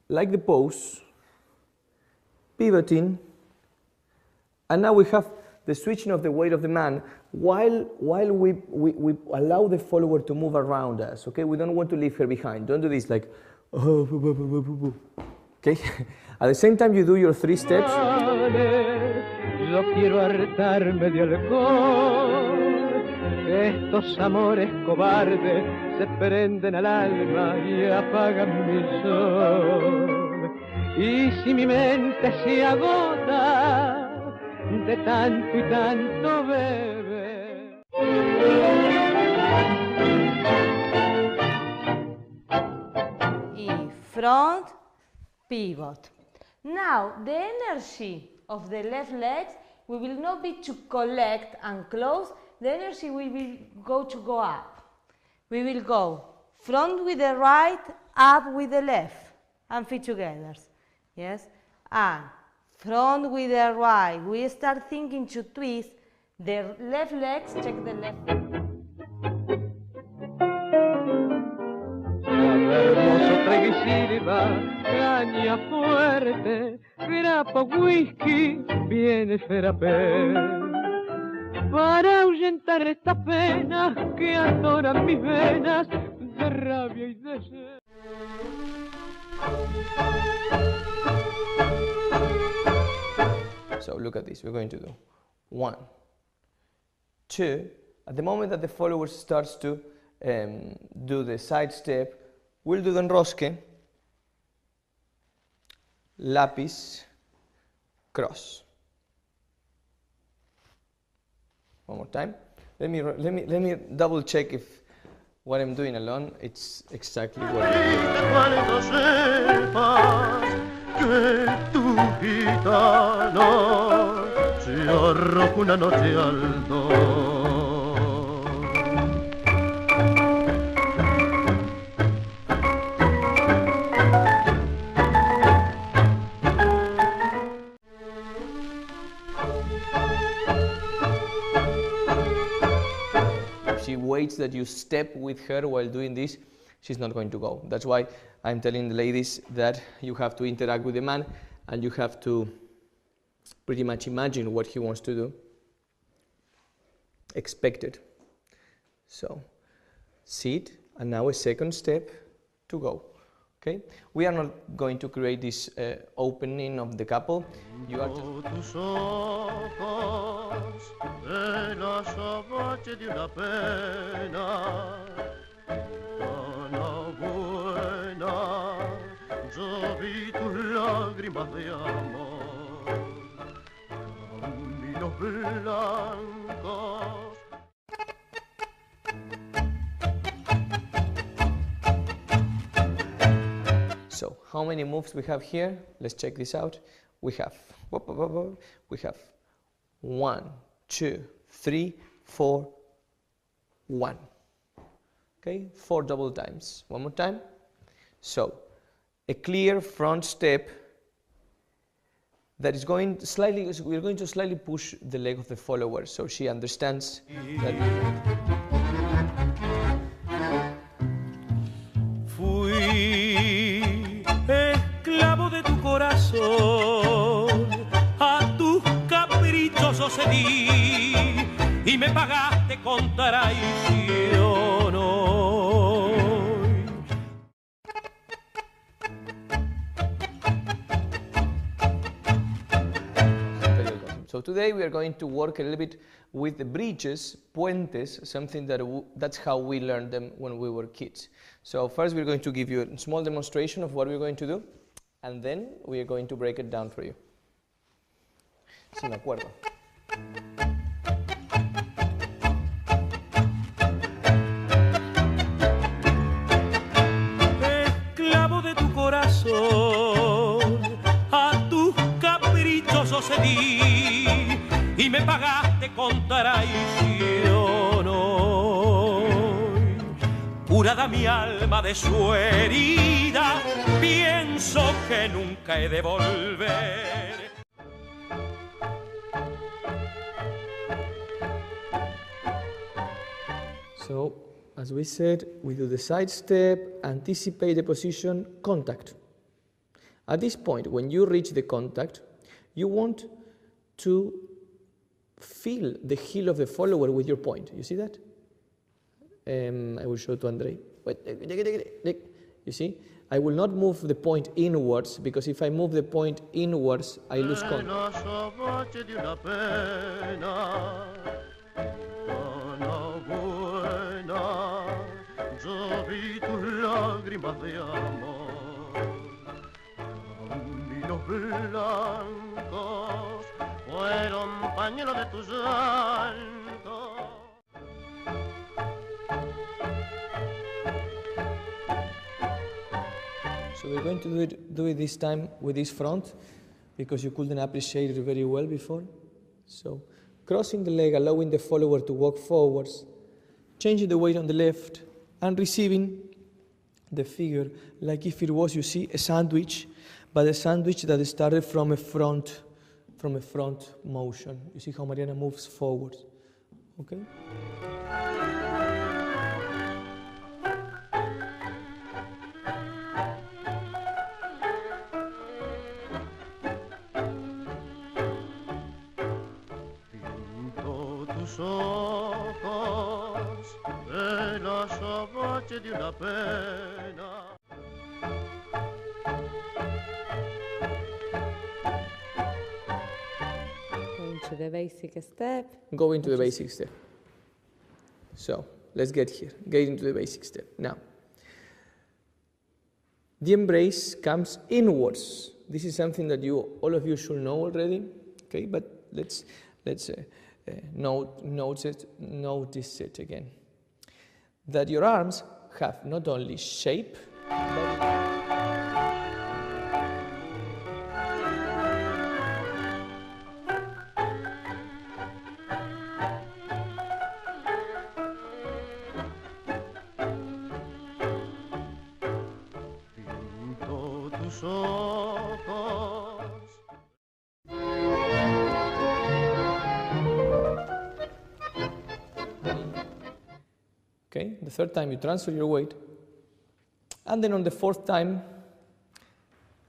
like the pose, pivoting, and now we have the switching of the weight of the man while we allow the follower to move around us, okay? We don't want to leave her behind. Don't do this like, okay? At the same time you do your 3 steps. Yo quiero hartarme de alcohol, estos amores cobardes se prenden al alma y apagan mi sol. Y si mi mente se agota de tanto y tanto beber. Y front, pivot. Now, the energy of the left legs will not be to collect and close. The energy will go up. We will go front with the right, up with the left, and feet together. Yes? And front with the right. We start thinking to twist the left legs, check the left. Hermoso trago y silba, caña fuerte, grapa, whisky, viene Ferapé. Para ahuyentar estas penas que adoran mis venas de rabia y de sed. So look at this, we're going to do 1, 2. At the moment that the follower starts to do the side step, we'll do the enrosque, lápiz, cross. One more time. Let me double check if what I'm doing alone, it's exactly what Cuando sepas que tu gitano se arroja una noche al dos. she waits that you step with her while doing this, she's not going to go. That's why I'm telling the ladies that you have to interact with the man and you have to pretty much imagine what he wants to do. Expect it. So, sit, and now a second step to go. Okay? We are not going to create this opening of the couple. You are just... So, how many moves we have here? Let's check this out. We have 1, 2, 3, 4, 1. Okay, 4 double times. One more time. So, a clear front step that is going slightly, we're going to slightly push the leg of the follower so she understands that. Fui esclavo de tu corazón, a tus caprichosos cedí y me pagaste con traición hoy. So today we are going to work a little bit with the bridges, puentes, something that's how we learned them when we were kids. So first we're going to give you a small demonstration of what we're going to do, and then we are going to break it down for you. Si me acuerdo. Esclavo de tu corazón, a tus caprichosos cedí y me pagaste con traición hoy. Curada mi alma de su herida, pienso que nunca he de volver. So as we said, we do the side step, anticipate the position, contact. At this point, when you reach the contact, you want to feel the heel of the follower with your point. You see that? I will show to Andrei. You see? I will not move the point inwards, because if I move the point inwards, I lose contact. Yo vi tus lágrimas de amor, caminos blancos fueron pañuelos de tu llanto. So we're going to do it this time with this front, because you couldn't appreciate it very well before. So crossing the leg, allowing the follower to walk forwards, changing the weight on the left, and receiving the figure like if it was, you see, a sandwich, but a sandwich that started from a front motion. You see how Mariana moves forward, okay? Pinto tus ojos de los azabache de una pena. Going to the basic step. Go into the basic step. So let's get here, get into the basic step. Now, the embrace comes inwards. This is something that all of you should know already, okay? But let's notice it again. That your arms have not only shape, but Pinto tus ojos. okay? The third time you transfer your weight, and then on the fourth time,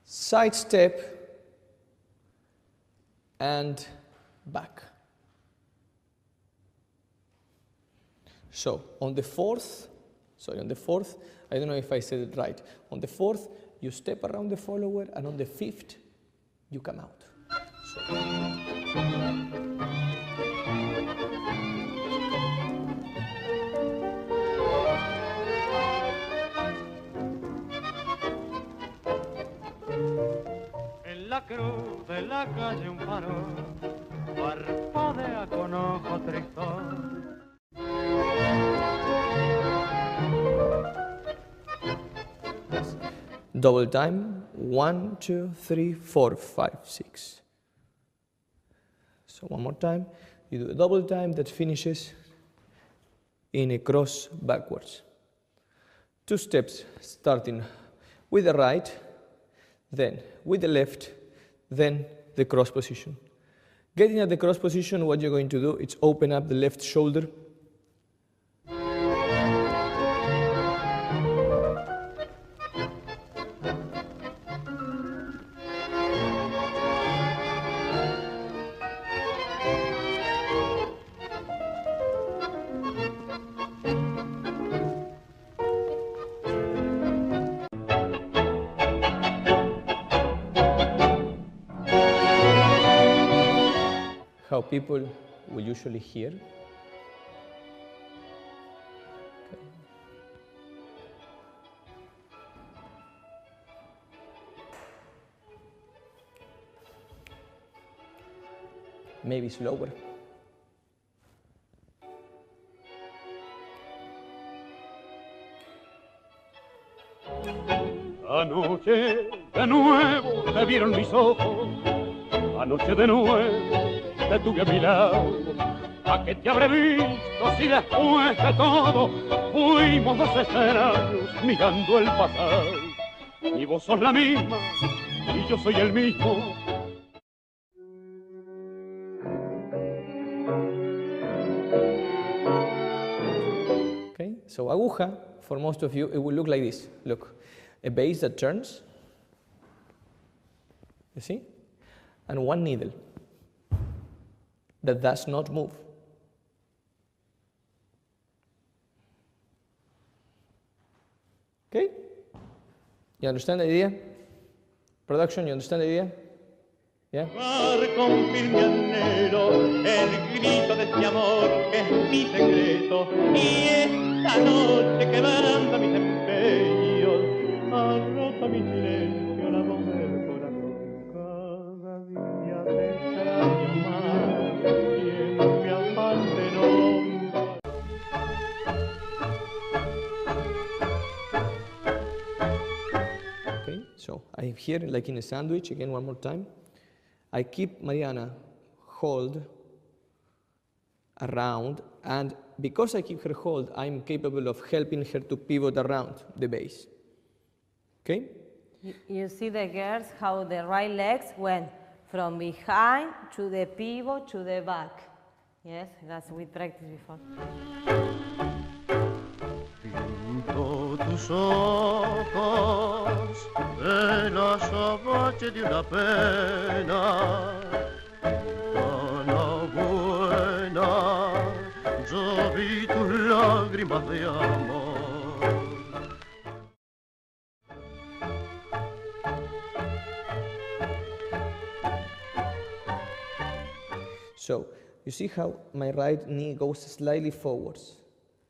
side step and back. So on the fourth, I don't know if I said it right. On the fourth, you step around the follower, and on the fifth, you come out. En la cruz de la calle un farol parpadea con ojo tristón. Double time, 1, 2, 3, 4, 5, 6. So one more time, you do a double time that finishes in a cross backwards. 2 steps, starting with the right, then with the left, then the cross position. Getting at the cross position, what you're going to do is open up the left shoulder. How people will usually hear. Okay. Maybe slower. Anoche de nuevo te vieron mis ojos, anoche de nuevo te tuve a mi lado. ¿A qué te habré visto si después de todo fuimos 2 escenarios mirando el pasado? Y vos sos la misma y yo soy el mismo. Okay, So aguja, for most of you, it will look like this. Look, a base that turns, you see? And one needle that does not move. Okay? You understand the idea? Production, you understand the idea? Yeah? Con firme anhelo el grito de este amor que es mi secreto y esta noche quebrando mis empeños arropa mi silencio la voz del corazón cada día te extraño más siempre afán de nombrar. Okay, so I'm here like in a sandwich, again one more time. I keep Mariana hold around, and because I keep her hold, I'm capable of helping her to pivot around the base. Okay? You see the girls how the right legs went from behind to the pivot to the back. Yes, that's we practiced before. Pinto tus ojos de los azotes de una pena tan buena. Yo vi tus lágrimas de amor. So, you see how my right knee goes slightly forwards.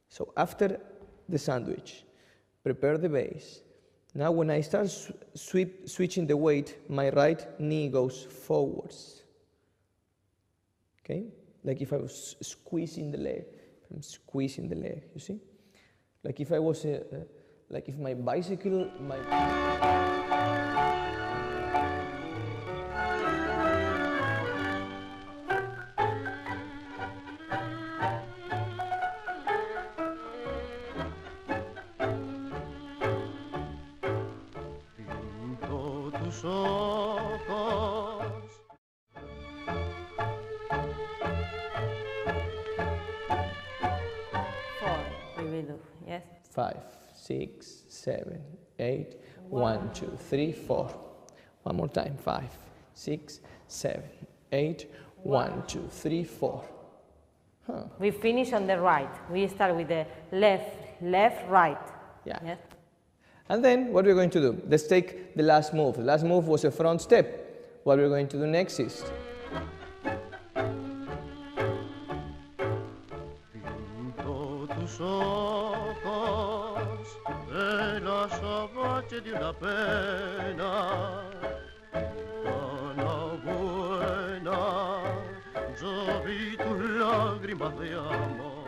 So after the sandwich, prepare the base. Now when I start switching the weight, my right knee goes forwards. Okay? Like if I was squeezing the leg. I'm squeezing the leg, you see? Like if I was, like if my bicycle, Pinto tus ojos. 4, we will do, yes? 5, 6, 7, 8, 1, 2, 3, 4. One more time, 5, 6, 7, 8, 1, 2, 3, 4. Huh. We finish on the right. We start with the left, left, right. Yeah. Yes? And then what we're going to do? Let's take the last move. The last move was a front step. What we're going to do next is Pinto tus ojos de los azotes de una pena tan buena. Yo vi tus lágrimas de amor.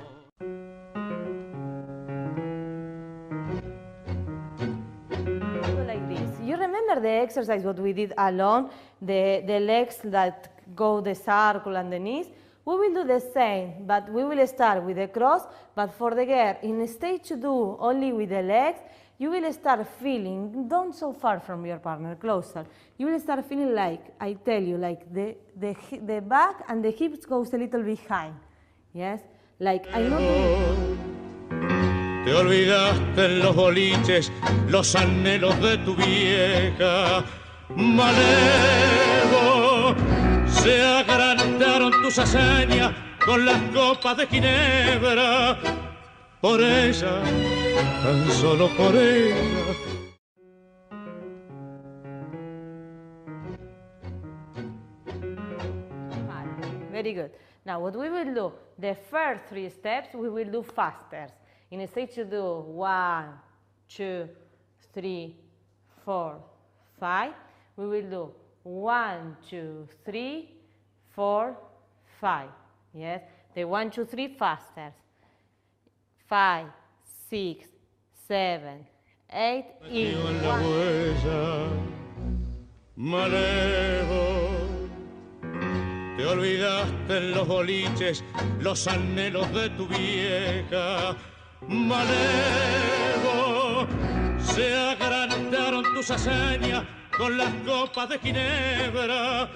Like this. You remember the exercise what we did alone, the legs that go the circle and the knees? We will do the same, but we will start with the cross, but for the girl, in stage 2, only with the legs, you will start feeling, don't so far from your partner, closer. You will start feeling like, I tell you, like the back and the hips goes a little behind. Yes? Like, I know Te olvidaste en los boliches los anhelos de tu vieja. Malevo, se agrandaron tus hazañas con las copas de ginebra. Por ella, tan solo por ella. Very good. Now what we will do, the first 3 steps we will do faster. In stage you do 1, 2, 3, 4, 5. We will do 1, 2, 3, 4, 5. Yes, the 1, 2, 3 faster. 5, 6, 7, 8, y En la huella, Malevo, te olvidaste en los boliches los anhelos de tu vieja. Malevo, se agrandaron tus hazañas con las copas de ginebra.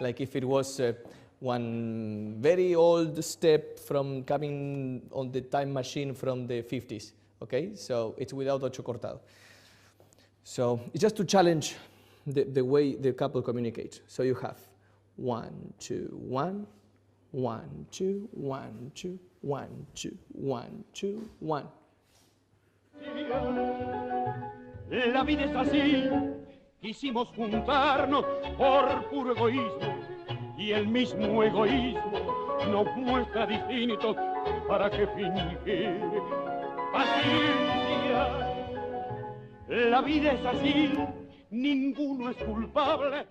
okay, like if it was one very old step from coming on the time machine from the 50s, okay? So it's without ocho cortado. So it's just to challenge the way the couple communicates. So you have 1, 2, 1, 1, 2, 1, 2, 1, 2, 1, 2, 1. La vida es así, quisimos juntarnos por puro egoísmo y el mismo egoísmo nos muestra distintos. ¿Para qué fingir? Paciencia, la vida es así, ninguno es culpable.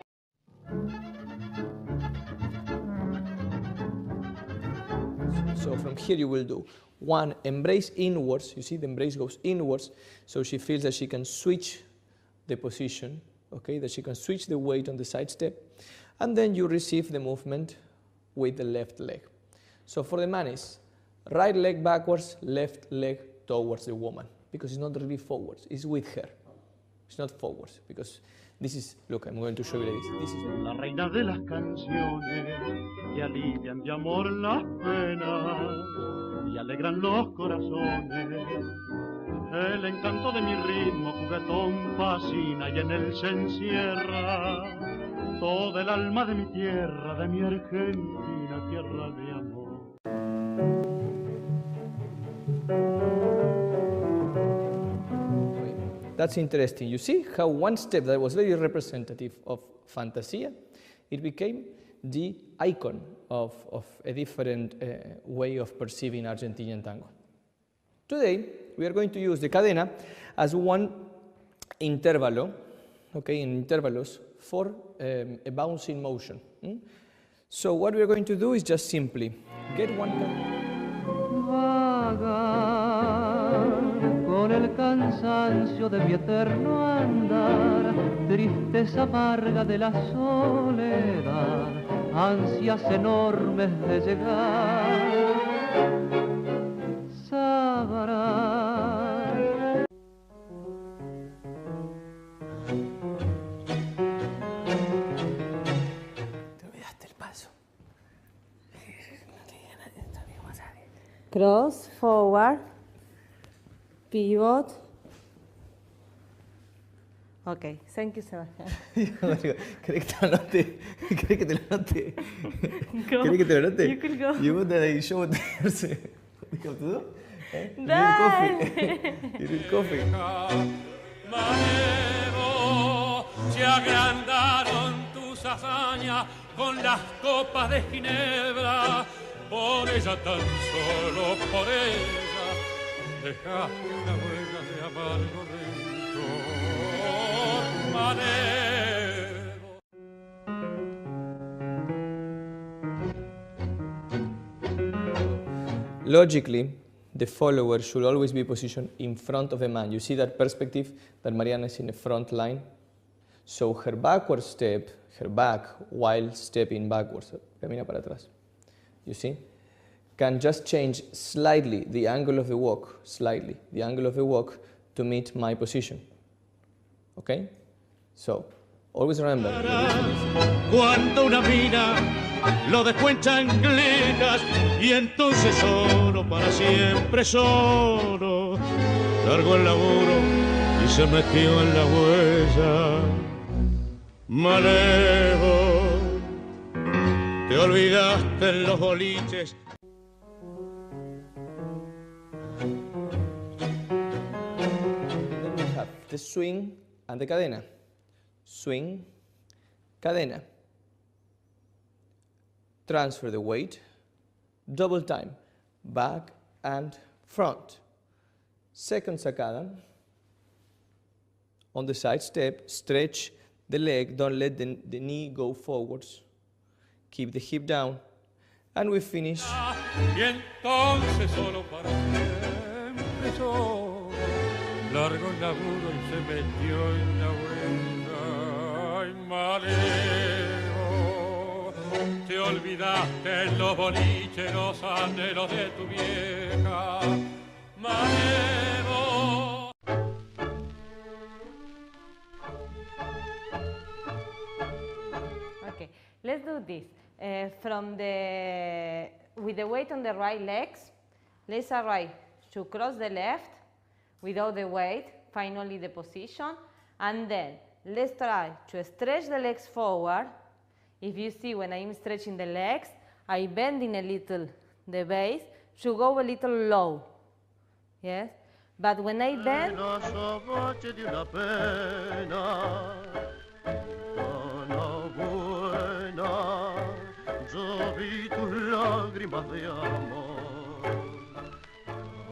So from here you will do 1, embrace inwards. You see the embrace goes inwards, so she feels that she can switch the position, okay, that she can switch the weight on the side step, and then you receive the movement with the left leg. So for the man is right leg backwards, left leg towards the woman, because it's not really forwards, it's with her. It's not forwards, because this is, look, I'm going to show you like this. This is La reina de las canciones que alivian de amor las penas y alegran los corazones. El encanto de mi ritmo juguetón fascina y en él se encierra toda el alma de mi tierra, de mi Argentina, tierra de amor. That's interesting. You see how one step that was very representative of Fantasia, it became the icon of a different way of perceiving Argentinian tango. Today, we are going to use the cadena as one intervalo, okay, in intervalos for a bouncing motion. So what we are going to do is just simply get one con el cansancio de mi eterno andar, tristeza amarga de la soledad, ansias enormes de llegar, sabrás. Te olvidaste el paso. Cross, forward, pivot. Okay, thank you, Sebastian. ¿Querés que te lo note? ¿Querés que te lo note? Go. ¿Querés que te lo note? You can go. You want that I show what there's what you have to do? Eh? You need Dale. coffee. You need coffee. Malevo, se agrandaron tus hazañas con las copas de ginebra, por ella, tan solo por ella, dejaste una huella de amargo rencor. Malevo. Logically, the follower should always be positioned in front of a man. You see that perspective that Mariana is in the front line? So her backward step, her back, while stepping backwards, camina para atrás. You see? Can just change slightly the angle of the walk, slightly, the angle of the walk to meet my position. Okay? So, always remember. Cuando una mina lo dejó en chancletas y entonces solo, para siempre solo, largó el laburo y se metió en la huella. Malevo, te olvidaste en los boliches. Then we have the swing and the cadena. Swing, cadena. Transfer the weight, double time, back and front. Second sacada. On the side step, stretch the leg, don't let the knee go forwards. Keep the hip down. And we finish. Y entonces solo para siempre solo, largo el laburo y se metió en la huella. Ay, Malevo, te olvidaste en los boliches los anhelos de tu vieja. Malevo. Okay, let's do do this. With the weight on the right legs, let's arrive to cross the left without the weight, find only the position, and then let's try to stretch the legs forward. If you see when I'm stretching the legs, I bending a little the base to go a little low. Yes? But when I bend, yo vi tus lágrimas de amor,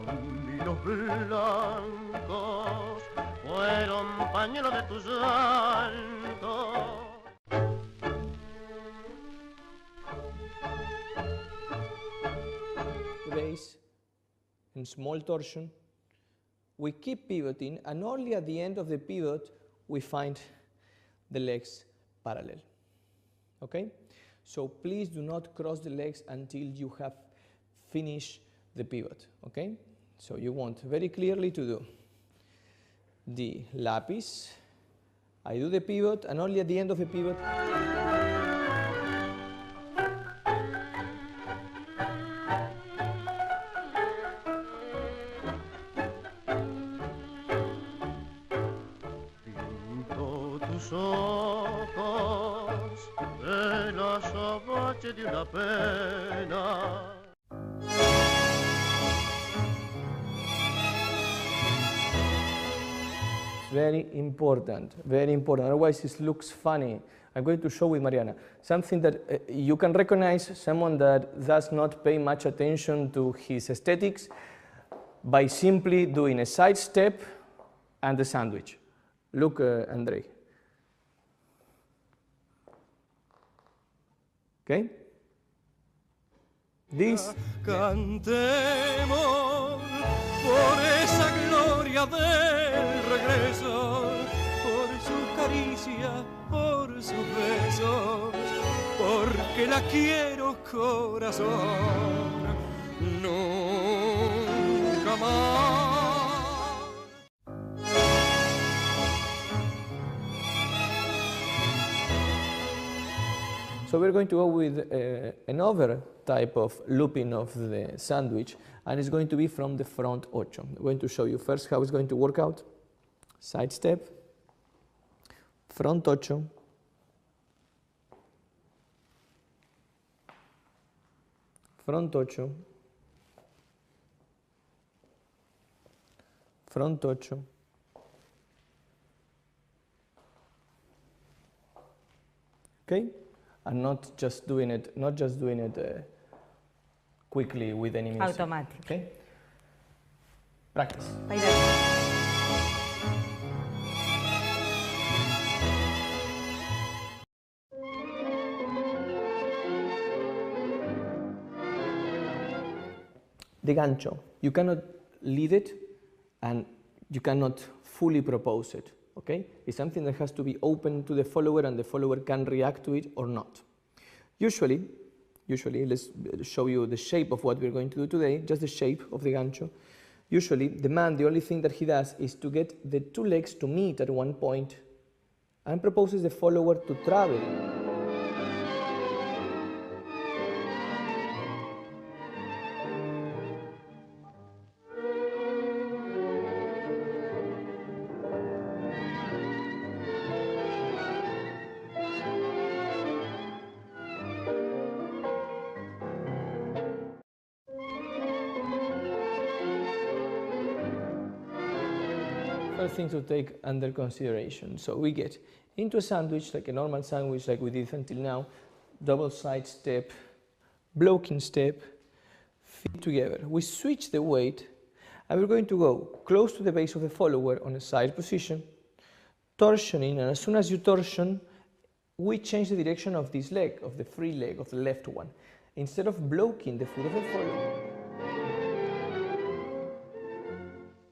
caminos blancos fueron pañuelos de tu llanto. Base and small torsion. We keep pivoting, and only at the end of the pivot we find the legs parallel. Okay? So please do not cross the legs until you have finished the pivot. Okay? So you want very clearly to do the lapis. I do the pivot, and only at the end of the pivot ojos el azabache de una pena. very important, otherwise it looks funny. I'm going to show with Mariana something that you can recognize someone that does not pay much attention to his aesthetics by simply doing a side step and a sandwich. Look, Andrei. Okay? This. Cantemos por esa gloria del regreso, por sus caricias, por sus besos, porque la quiero corazón, nunca más. So we're going to go with another type of looping of the sandwich, and it's going to be from the front ocho. I'm going to show you first how it's going to work out. Side step, front ocho, front ocho, front ocho, okay? And not just doing it quickly with any music. Automatic. Okay? Practice. The gancho, you cannot lead it and you cannot fully propose it. Okay? It's something that has to be open to the follower, and the follower can react to it or not. Usually, let's show you the shape of what we're going to do today, just the shape of the gancho. Usually, the man, the only thing that he does is to get the two legs to meet at one point and proposes the follower to travel. First thing to take under consideration. So we get into a sandwich, like a normal sandwich like we did until now, double side step, blocking step, feet together. We switch the weight and we're going to go close to the base of the follower on a side position, torsioning, and as soon as you torsion, we change the direction of this leg, of the free leg, of the left one. Instead of blocking the foot of the follower,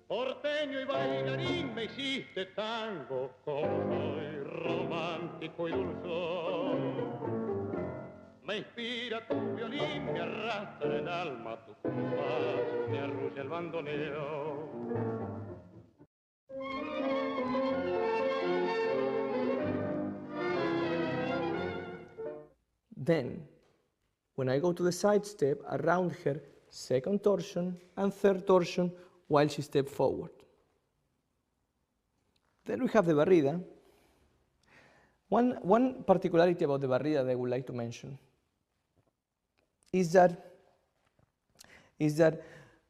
Porteño y bailarín me hiciste tango, como soy romántico y dulzón. Me inspira tu violín, me arrastra el alma tu compás, me arrulla el bandoneón. Then, when I go to the side step, around her, second torsion and third torsion while she steps forward. Then we have the barrida. One particularity about the barrida that I would like to mention is that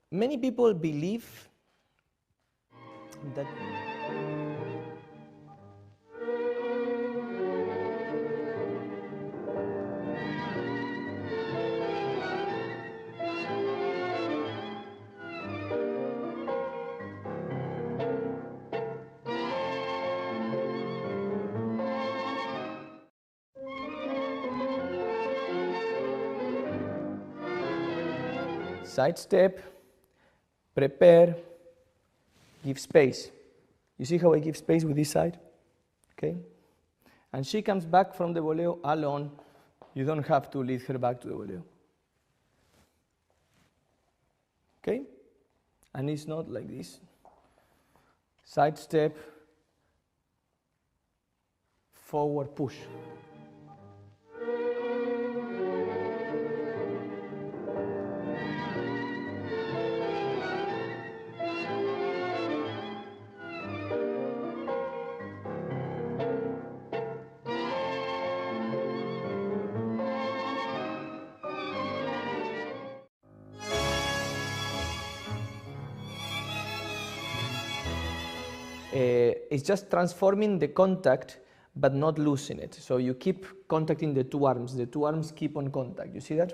many people believe that side step, prepare, give space. You see how I give space with this side? Okay? And she comes back from the voleo alone. You don't have to lead her back to the voleo. Okay? And it's not like this. Side step, forward push. It's just transforming the contact but not losing it. So you keep contacting the two arms. The two arms keep on contact. You see that?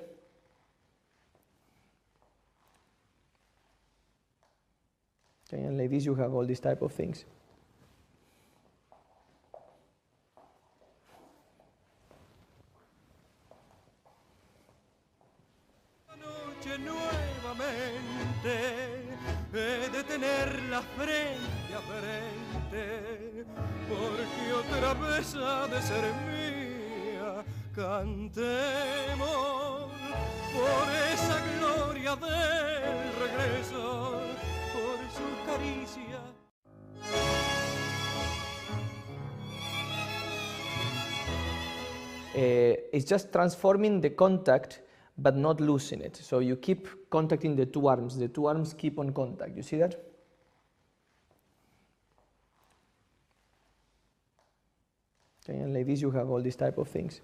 Okay, and like this you have all these type of things. Noche nuevamente he de tenerla frente a frente, porque otra vez ha de ser mía. Cantemos por esa gloria del regreso, por su caricia. It's just transforming the contact but not losing it. So you keep contacting the two arms. The two arms keep on contact. You see that? Okay, and like this you have all these type of things.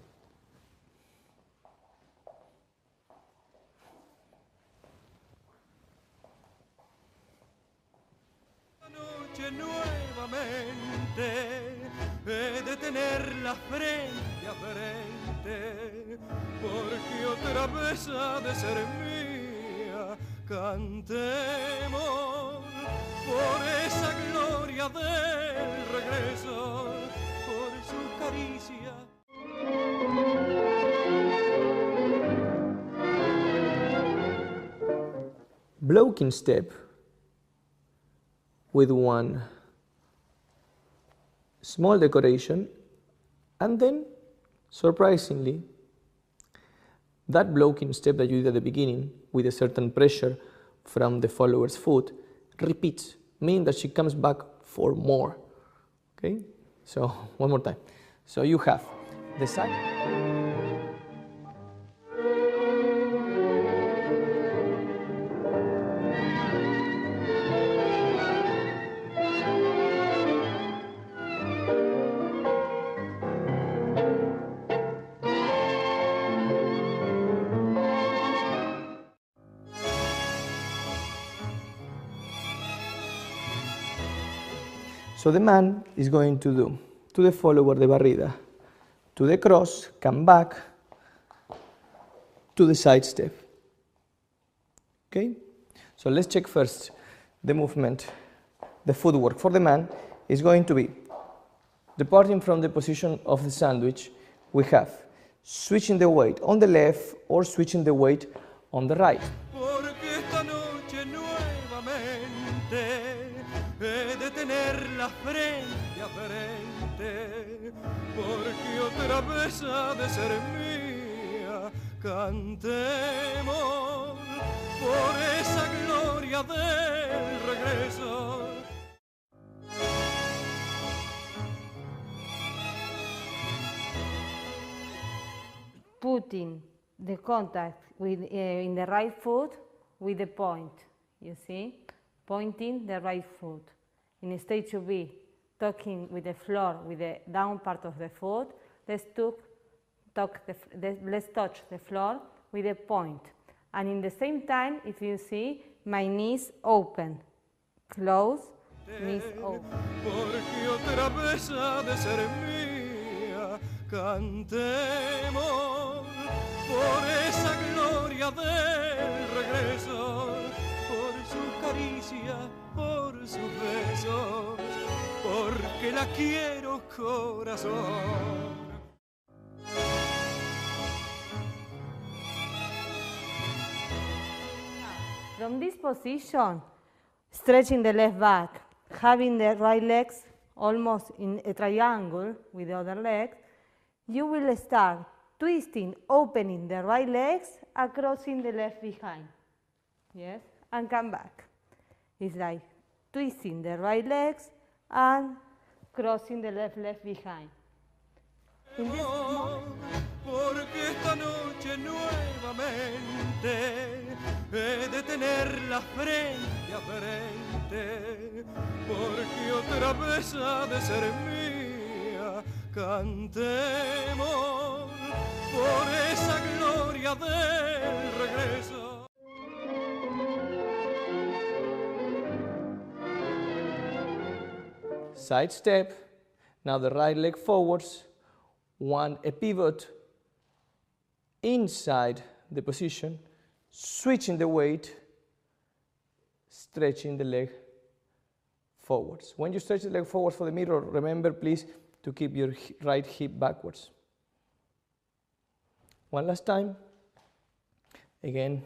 Noche nuevamente he de tenerla frente a frente, porque otra vez ha de ser mía. Cantemos por esa gloria del regreso, por su caricia. Blocking step with one small decoration, and then surprisingly that blocking step that you did at the beginning with a certain pressure from the follower's foot repeats, meaning that she comes back for more. Okay, so one more time. So you have the side. So the man is going to do to the follower the barrida, to the cross, come back, to the side step. Okay? So let's check first the movement. The footwork for the man is going to be, departing from the position of the sandwich, we have switching the weight on the left or switching the weight on the right. He de tenerla frente a frente, porque otra vez ha de ser mía. Cantemos por esa gloria del regreso. Put pointing the contact with, in the right foot with the point, you see? Pointing the right foot. In stage 2B, touching with the floor with the down part of the foot, let's touch the floor with a point. And in the same time, if you see, my knees open, close, knees open. Porque otra vez ha de ser mía, cantemos por esa gloria del regreso, por sus caricias, por sus besos, porque la quiero corazón. From this position, stretching the left back, having the right legs almost in a triangle with the other leg, you will start twisting, opening the right legs and crossing the left behind. Yes, and come back. It's like twisting the right legs and crossing the left behind. In this moment, porque esta noche nuevamente he de tener la frente a frente, porque otra vez ha de ser mía, cantemos por esa gloria del regreso. Side step, now the right leg forwards, a pivot inside the position, switching the weight, stretching the leg forwards. When you stretch the leg forwards for the mirror, remember please to keep your right hip backwards. One last time, again.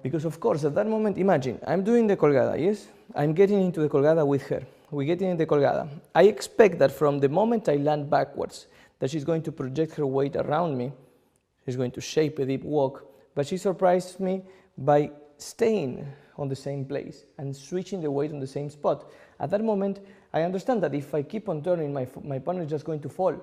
Because of course, at that moment, imagine, I'm doing the colgada, yes? I'm getting into the colgada with her. We're getting in the colgada. I expect that from the moment I land backwards, that she's going to project her weight around me, she's going to shape a deep walk, but she surprised me by staying on the same place and switching the weight on the same spot. At that moment, I understand that if I keep on turning, my opponent is just going to fall.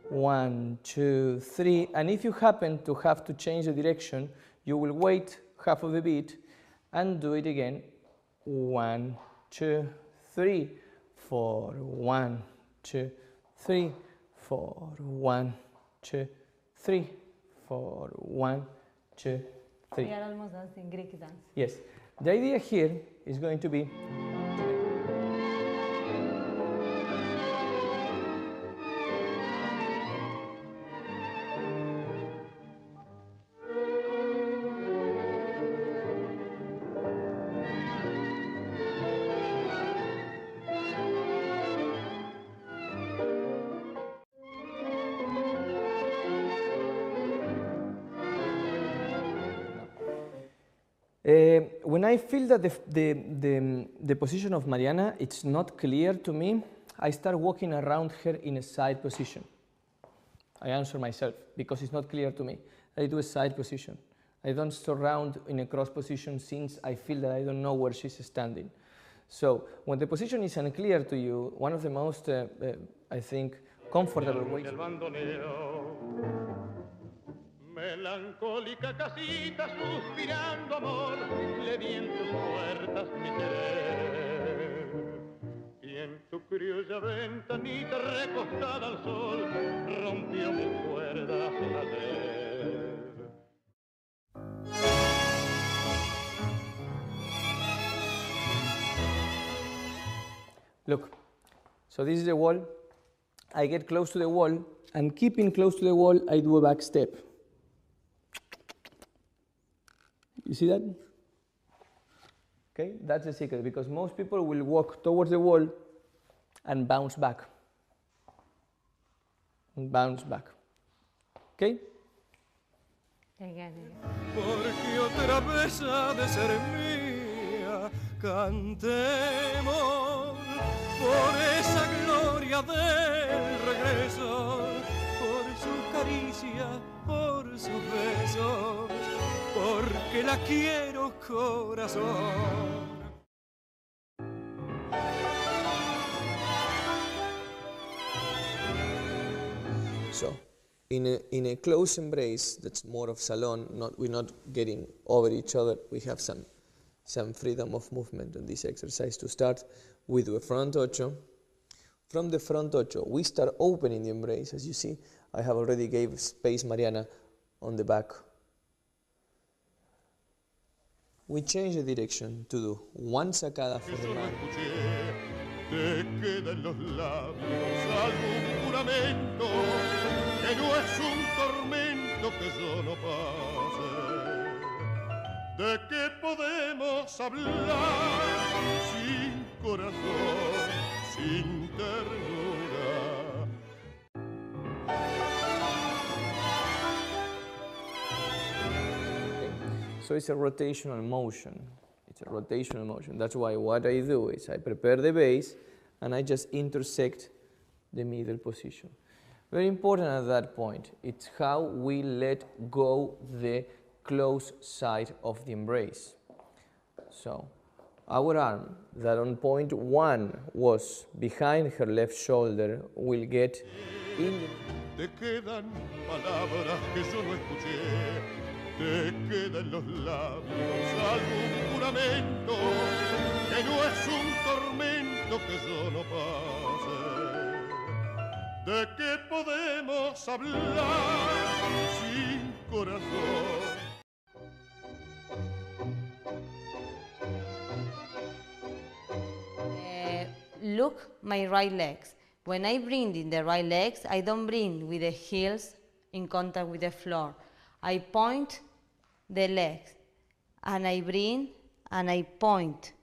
One, two, three, and if you happen to have to change the direction, you will wait half of the beat and do it again. 1, 2, 3, 4, 1, 2, 3, 4, 1, 2, 3, 4, 1, 2, 3. we are almost dancing Greek dance. Yes. The idea here is going to be when I feel that the position of Mariana, it's not clear to me, I start walking around her in a side position. I answer myself because it's not clear to me. I do a side position. I don't surround in a cross position since I feel that I don't know where she's standing. So when the position is unclear to you, one of the most, I think, comfortable ways. Melancólica casita suspirando amor, le di en tus puertas mi querer. Y en tu criolla ventanita recostada al sol, rompió mis cuerdas el ayer. Look, So this is the wall. I get close to the wall, and keeping close to the wall, I do a back step. You see that? Okay, that's the secret, because most people will walk towards the wall and bounce back. And bounce back. Okay? Again. Porque otra vez ha de ser mía, cantemos por esa gloria del regreso, por su caricia, por sus besos, porque la quiero, corazón. So, in a close embrace, that's more of salon, we're not getting over each other, we have some freedom of movement in this exercise. To start with the front ocho. From the front ocho, we start opening the embrace. As you see, I have already gave space, Mariana, on the back. We change the direction to do one sacada for the man. Te queda en los labios algún juramento que no es un tormento que yo no pase. ¿De qué podemos hablar sin corazón, sin ternura? Okay. So it's a rotational motion. It's a rotational motion. That's why what I do is I prepare the base and I just intersect the middle position. Very important at that point, it's how we let go the close side of the embrace. So our arm that on point 1 was behind her left shoulder will get in the... Te quedan palabras que yo no escuché. Te queda en los labios algún juramento que no es un tormento que yo no pase. ¿De qué podemos hablar sin corazón? Look my right legs. When I bring in the right legs, I don't bring with the heels in contact with the floor. I point the legs and I bring and I point.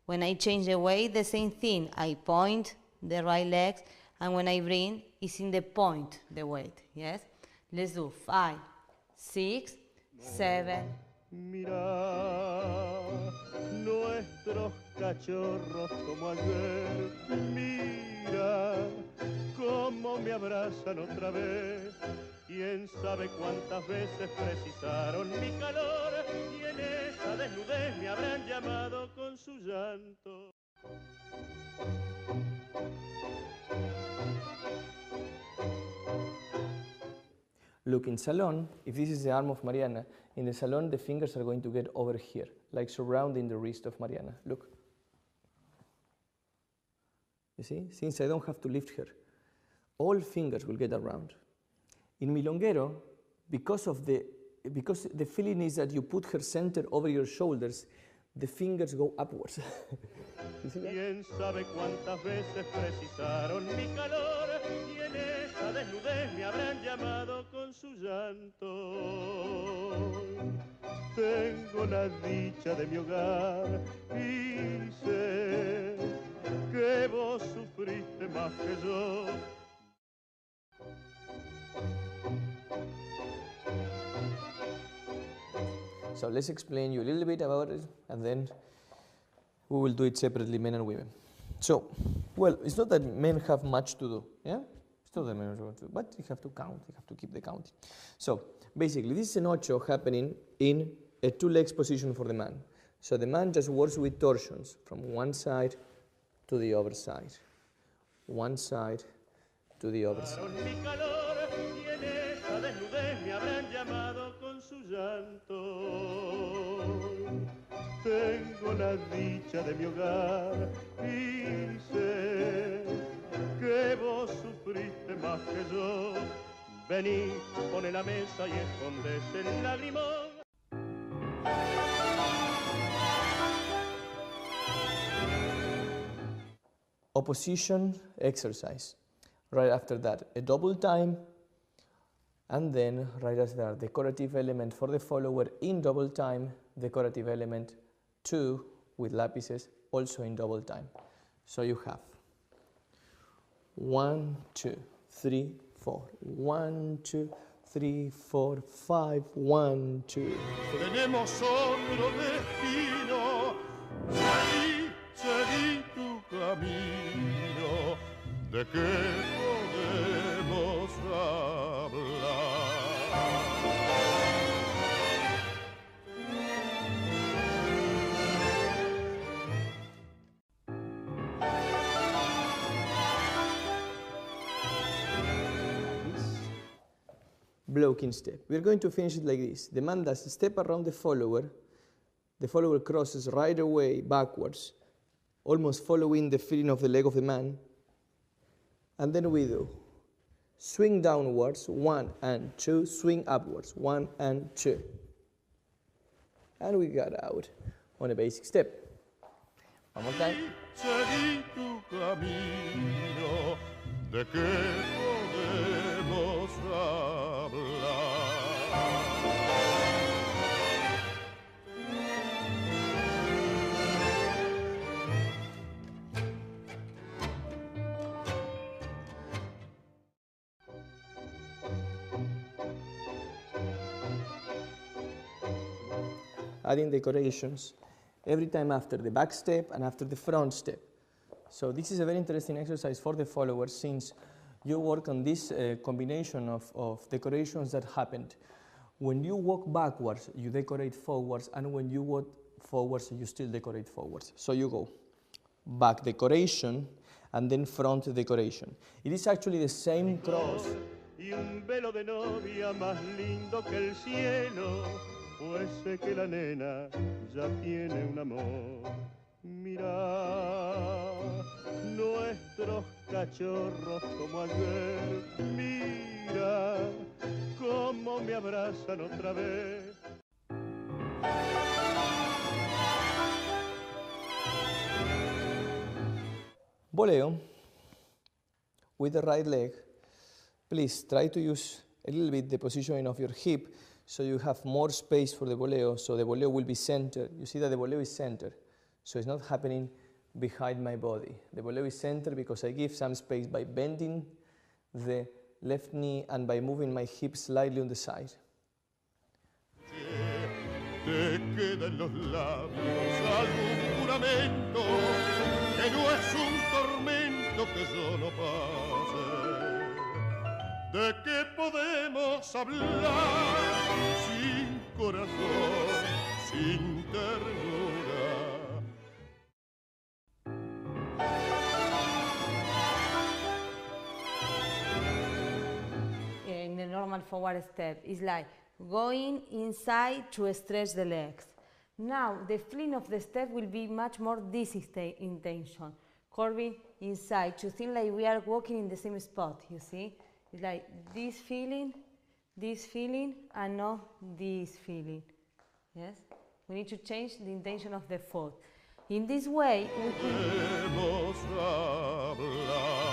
When I change the weight, the same thing. I point the right legs, and when I bring, it's in the point, the weight. Yes? Let's do 5, 6, 7. Mira nuestros cachorros como ayer. Mira cómo me abrazan otra vez. Quién sabe cuántas veces precisaron mi calor y en esa desnudez me habrán llamado con su llanto. Look, in salon, if this is the arm of Mariana, in the salon the fingers are going to get over here, like surrounding the wrist of Mariana. Look. You see? Since I don't have to lift her, all fingers will get around. In Milonguero, because the feeling is that you put her center over your shoulders, the fingers go upwards. You see that? Quién sabe cuántas veces precisaron mi calor y en esa desnudez me habrán llamado con su llanto. Tengo la dicha de mi hogar y sé que vos sufriste más que yo. So let's explain you a little bit about it, and then we will do it separately, men and women. So, well, it's not that men have much to do, yeah? It's not that men have much to do, but you have to count, you have to keep the counting. So, basically, this is an ocho happening in a two legs position for the man. So the man just works with torsions from one side to the other side. One side to the other side. Tengo la dicha de mi hogar y sé que vos sufriste más que yo. Vení, pone la mesa y escondes el lagrimón. opposition exercise. Right after that, a double time, and then right after that, decorative element for the follower in double time, decorative element 2 with lapices also in double time. So you have 1, 2, 3, 4, 1, 2, 3, 4, 5, 1, 2, 3. Tenemos otro destino, seguí tu camino, ¿de qué podemos hablar? Blocking step. We're going to finish it like this. The man does a step around the follower crosses right away backwards, almost following the feeling of the leg of the man, and then we do swing downwards, 1 and 2, swing upwards, 1 and 2. And we got out on a basic step. One more time. Seguí tu camino, ¿de qué podemos hablar? Adding decorations every time after the back step and after the front step. So this is a very interesting exercise for the followers, since you work on this combination of decorations that happened. When you walk backwards, you decorate forwards, and when you walk forwards, you still decorate forwards. So you go back decoration and then front decoration. It is actually the same cross. Y un velo de novia más lindo que el cielo, pues sé que la nena ya tiene un amor. Mira, nuestros cachorros como ayer, mira cómo me abrazan otra vez. Boleo with the right leg. Please try to use a little bit the positioning of your hip so you have more space for the boleo, so the boleo will be centered. You see that the boleo is centered, so it's not happening behind my body. The boleo is centered because I give some space by bending the left knee and by moving my hip slightly on the side. Te quedan los labios algún juramento, que no es un tormento que yo no pase. ¿De qué podemos hablar sin corazón, sin ternura? In the normal forward step, it's like going inside to stretch the legs. Now, the feeling of the step will be much more this intention, curving inside, to think like we are walking in the same spot, you see? It's like this feeling, and not this feeling, yes? We need to change the intention of the foot. In this way, we can... Podemos hablar.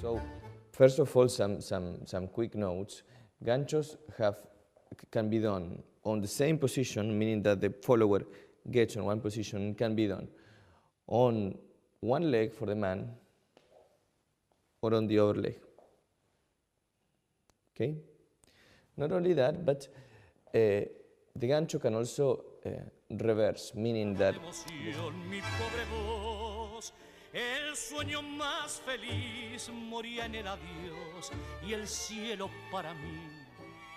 So, first of all, some quick notes. Ganchos can be done on the same position, meaning that the follower gets on one position, can be done on one leg for the man or on the other leg. Okay? Not only that, but the gancho can also reverse, meaning that el sueño más feliz moría en el adiós y el cielo para mí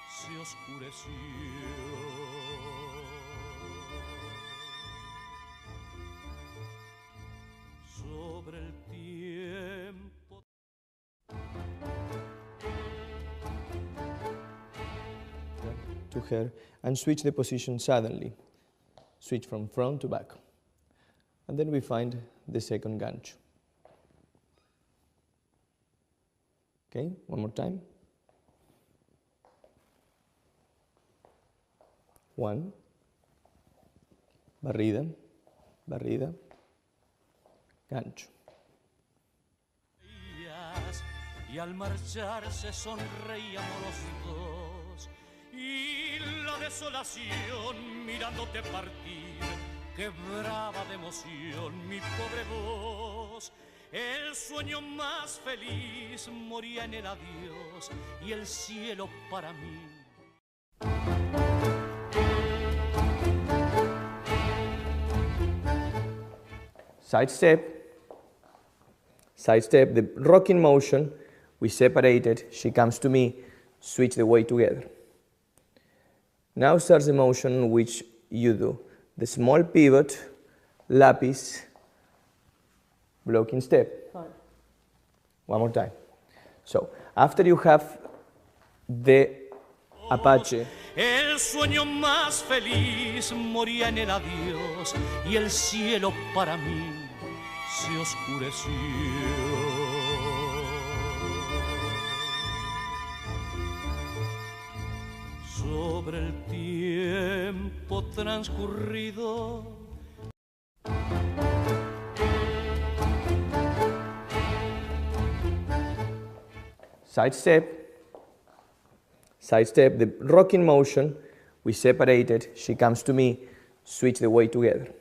se oscureció. Sobre el tiempo. to her and switch the position suddenly. Switch from front to back. And then we find the second gancho. Okay, one more time. 1, barrida, barrida, gancho. Y al marcharse sonreíamos los dos, y la desolación mirándote partir quebraba de emoción mi pobre voz. El sueño más feliz moría en el adiós y el cielo para mí. Side step, the rocking motion, we separated, she comes to me, switch the weight together. Now starts the motion which you do. The small pivot, lapis, blocking step. Fine. One more time. So, after you have the Apache. El sueño más feliz moría en el adiós y el cielo para mí se oscureció. Sobre el tiempo transcurrido, Side step, the rocking motion, we separated, she comes to me, switch the weight together.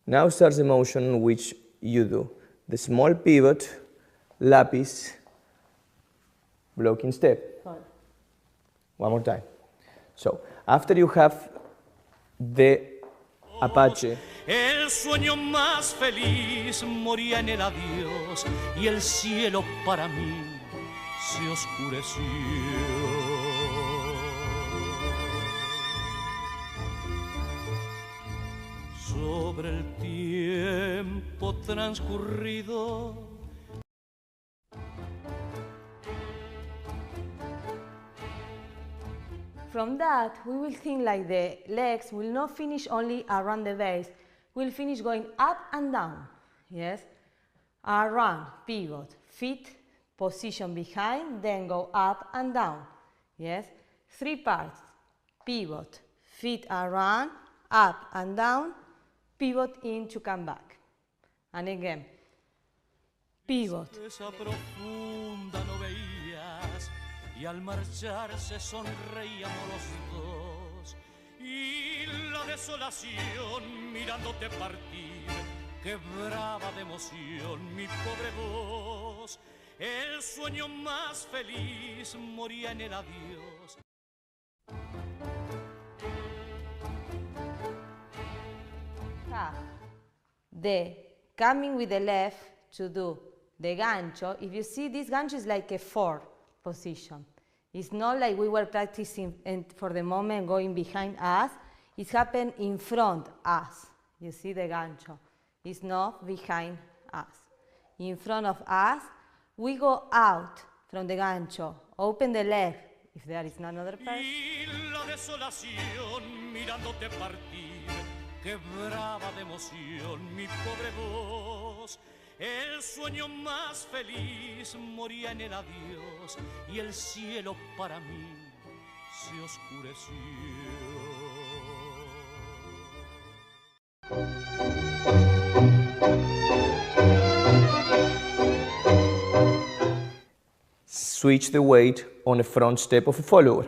Now starts the motion which you do. The small pivot, lapis, blocking step. Fine. One more time. So, after you have the Apache. el sueño más feliz moría en el adiós y el cielo para mí se oscureció. Sobre el tiempo transcurrido, From that, we will think like the legs will not finish only around the base, will finish going up and down, yes? Around, pivot, feet, position behind, then go up and down, yes? 3 parts, pivot, feet around, up and down, pivot in to come back. And again, pivot. esa profunda no veías y al marcharse sonreíamos los dos y la desolación mirándote partir quebraba de emoción mi pobre voz. El sueño más feliz moría en el adiós. The coming with the left to do the gancho. If you see, this gancho is like a 4 position. It's not like we were practicing and for the moment going behind us. It's happened in front us. You see the gancho. It's not behind us. In front of us, we go out from the gancho. Open the leg if there is another person. Y la desolación mirándote partir quebraba de emoción mi pobre voz. El sueño más feliz moría en el adiós y el cielo para mí se oscureció. Switch the weight on the front step of a follower.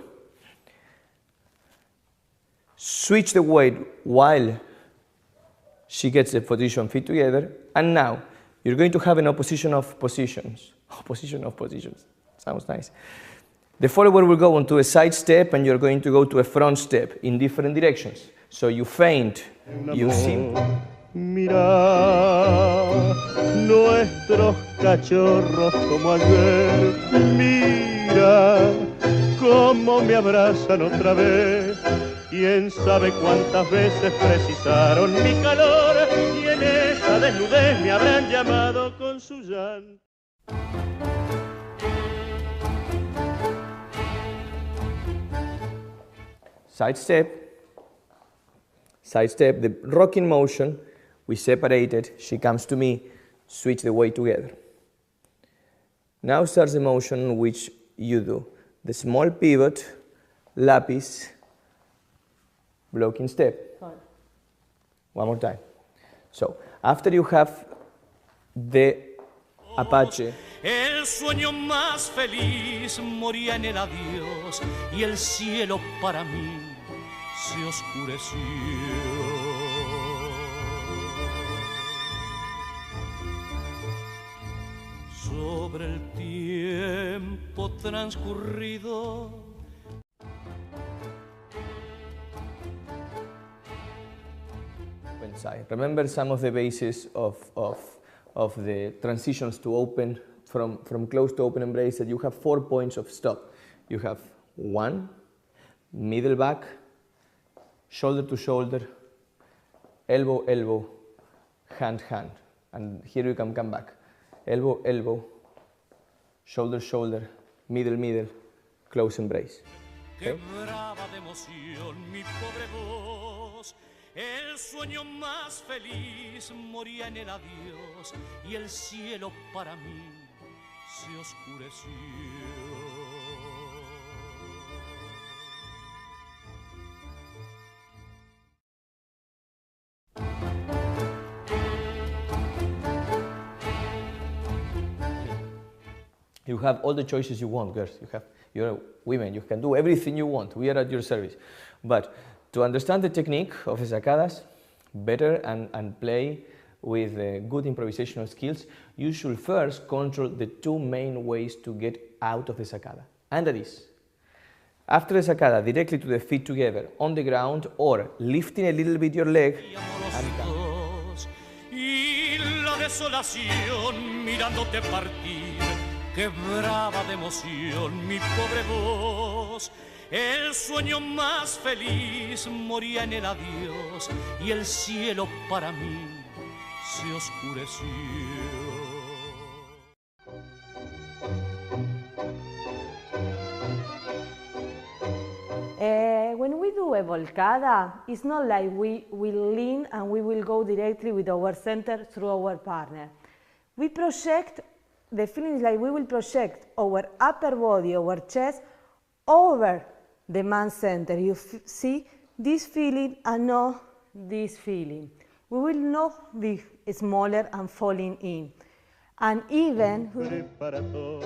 Switch the weight while she gets the position feet together, and now you're going to have an opposition of positions. Opposition of positions. Sounds nice. The follower will go onto a side step and you're going to go to a front step in different directions. So you feint, you sim. Mira nuestros cachorros como ayer, mira cómo me abrazan otra vez. Quién sabe cuántas veces precisaron mi calor y en esa desnudez me habrán llamado con su llanto. side step, the rocking motion, we separate it, she comes to me, switch the weight together. Now starts the motion which you do. The small pivot, lapis, blocking step. Sorry. One more time. So, after you have the Apache, El sueño más feliz moría en el adiós y el cielo para mí se oscureció. Sobre el tiempo transcurrido. side. Remember some of the bases of the transitions to open, from close to open embrace, that you have 4 points of stop. You have 1, middle back, shoulder to shoulder, elbow, elbow, hand, hand. And here you can come back. Elbow, elbow, shoulder, shoulder, middle, middle, close embrace. Okay? Quebraba de emoción mi pobre voz. El sueño más feliz moría en el adiós y el cielo para mí se oscureció. You have all the choices you want, girls. You're women, you can do everything you want. We are at your service. But to understand the technique of sacadas better and play with good improvisational skills, you should first control the 2 main ways to get out of the sacada. And that is, after the sacada, directly to the feet together on the ground, or lifting a little bit your leg and come. Y la desolación mirándote partir, quebraba de emoción mi pobre voz. El sueño más feliz moría en el adiós y el cielo para mí se oscureció. When we do a volcada, it's not like we will lean and we will go directly with our center through our partner. We project, the feeling is like we will project our upper body, our chest, over the man's center. You see this feeling and not this feeling. We will not be smaller and falling in. And even... Preparador,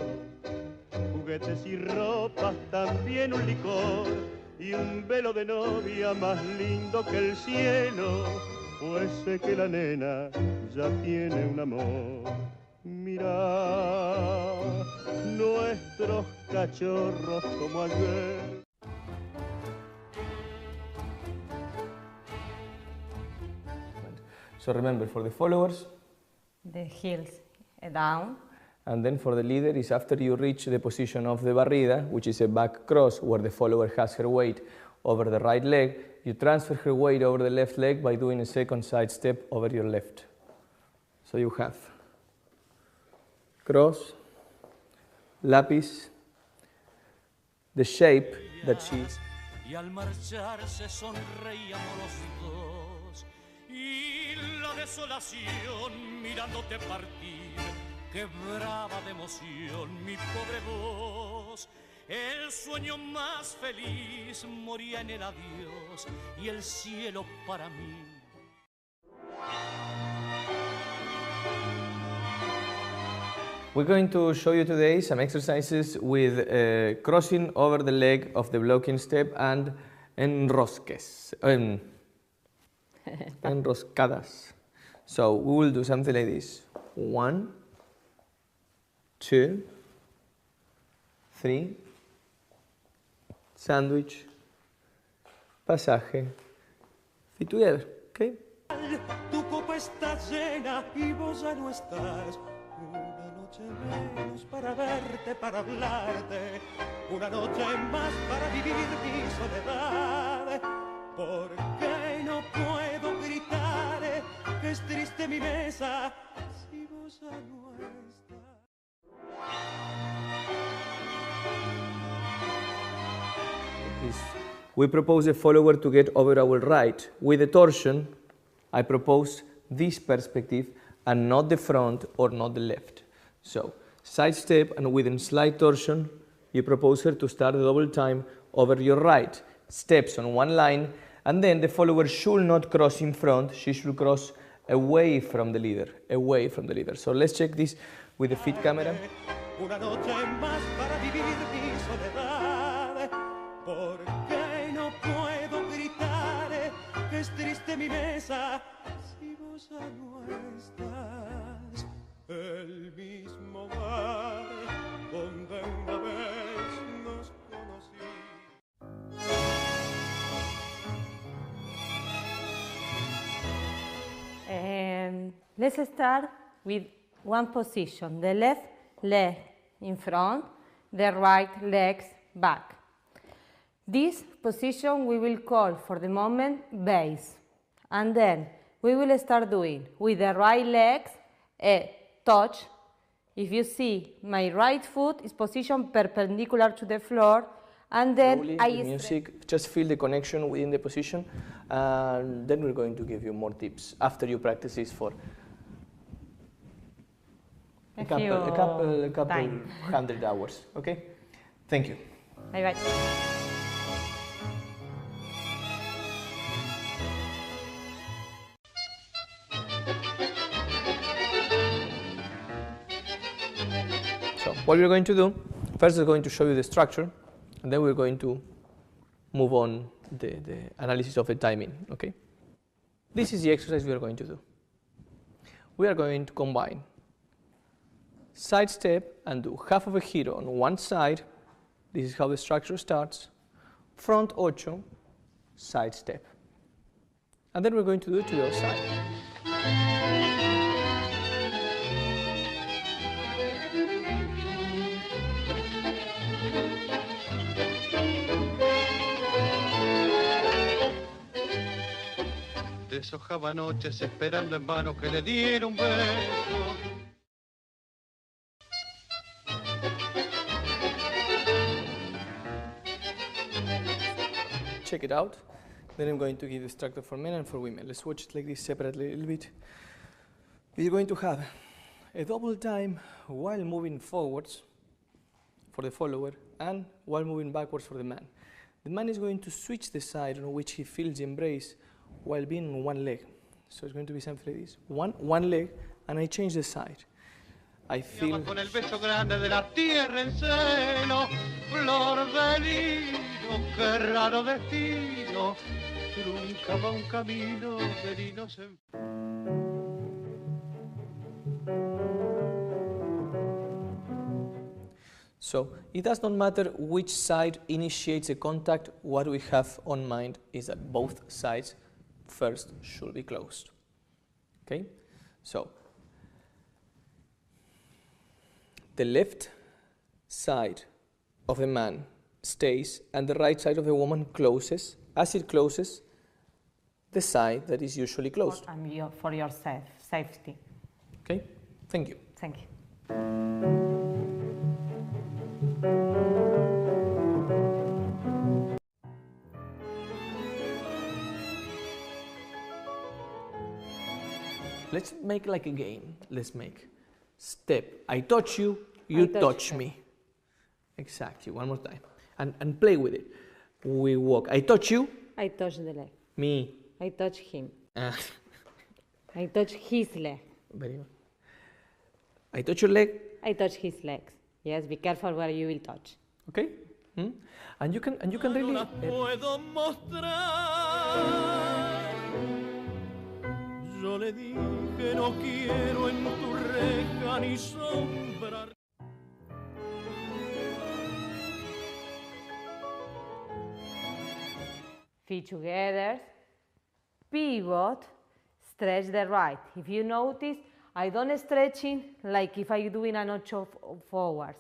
juguetes y ropas, también un licor y un velo de novia más lindo que el cielo, pues sé que la nena ya tiene un amor. Mira nuestros cachorros como ayer. So remember, for the followers, the heels down. and then for the leader is after you reach the position of the barrida, which is a back cross where the follower has her weight over the right leg, you transfer her weight over the left leg by doing a second side step over your left. So you have cross, lapis, the shape that she's. Y al marcharse sonreíamos los dos y la desolación mirándote partir quebraba de emoción mi pobre voz. El sueño más feliz moría en el adiós y el cielo para mí. We're going to show you today some exercises with crossing over the leg of the blocking step and enrosques, enroscadas. So we will do something like this. 1, 2, 3, sandwich, pasaje, feet together, okay? Tu copa está llena y vos ya no estás. Una noche menos para verte, para hablarte. Una noche más para vivir mi soledad. ¿Por qué no puedo gritar que es triste mi mesa si vos ya no estás? Please we propose the follower to get over our right. With the torsion, I propose this perspective and not the front or not the left. So, side step, and within slight torsion, you propose her to start the double time over your right. Steps on one line, and then the follower should not cross in front, she should cross away from the leader, away from the leader. So let's check this with the feet camera. Una noche más para vivir mi soledad, porque no puedo gritar que es triste mi mesa si vos ya no estás. El mismo bar donde una vez nos conocí. Let's start with one position, the left leg in front, the right legs back. This position we will call for the moment base, and then we will start doing with the right legs a touch. If you see, my right foot is positioned perpendicular to the floor, and then Slowly, I the music, just feel the connection within the position, and then we're going to give you more tips after you practice this for a couple time. 100 hours. Okay? Thank you. Bye bye. So what we're going to do, first we're going to show you the structure, and then we're going to move on the analysis of the timing, okay? This is the exercise we are going to do. We are going to combine side step and do half of a giro on one side. This is how the structure starts. Front ocho, side step. And then we're going to do it to the other side. Deshojaba noches esperando en vano que le diera un beso. Check it out. Then I'm going to give the structure for men and for women. Let's watch it like this separately a little bit. We're going to have a double time while moving forwards for the follower and while moving backwards for the man. The man is going to switch the side on which he feels the embrace while being on one leg. So it's going to be something like this. One leg, and I change the side. I feel... Con el beso grande de la tierra en celo, flor de lino, qué raro destino, truncaba un camino de linos en... So it does not matter which side initiates the contact. What we have on mind is that both sides first should be closed. Okay? So the left side of the man stays and the right side of the woman closes. As it closes, the side that is usually closed. For your safety. Okay? Thank you. Thank you. Let's make like a game. Let's make step. I touch you, you touch me. Exactly. One more time. And play with it. We walk. I touch you. I touch the leg. Me. I touch him. I touch his leg. Very good. I touch your leg. I touch his legs. Yes, be careful where you will touch. Okay? And you can really... No las puedo mostrar. Yo le dije no quiero en tu reja ni sombra. Feet together, pivot, stretch the right. If you notice, I don't stretching like if I'm doing an ocho forwards.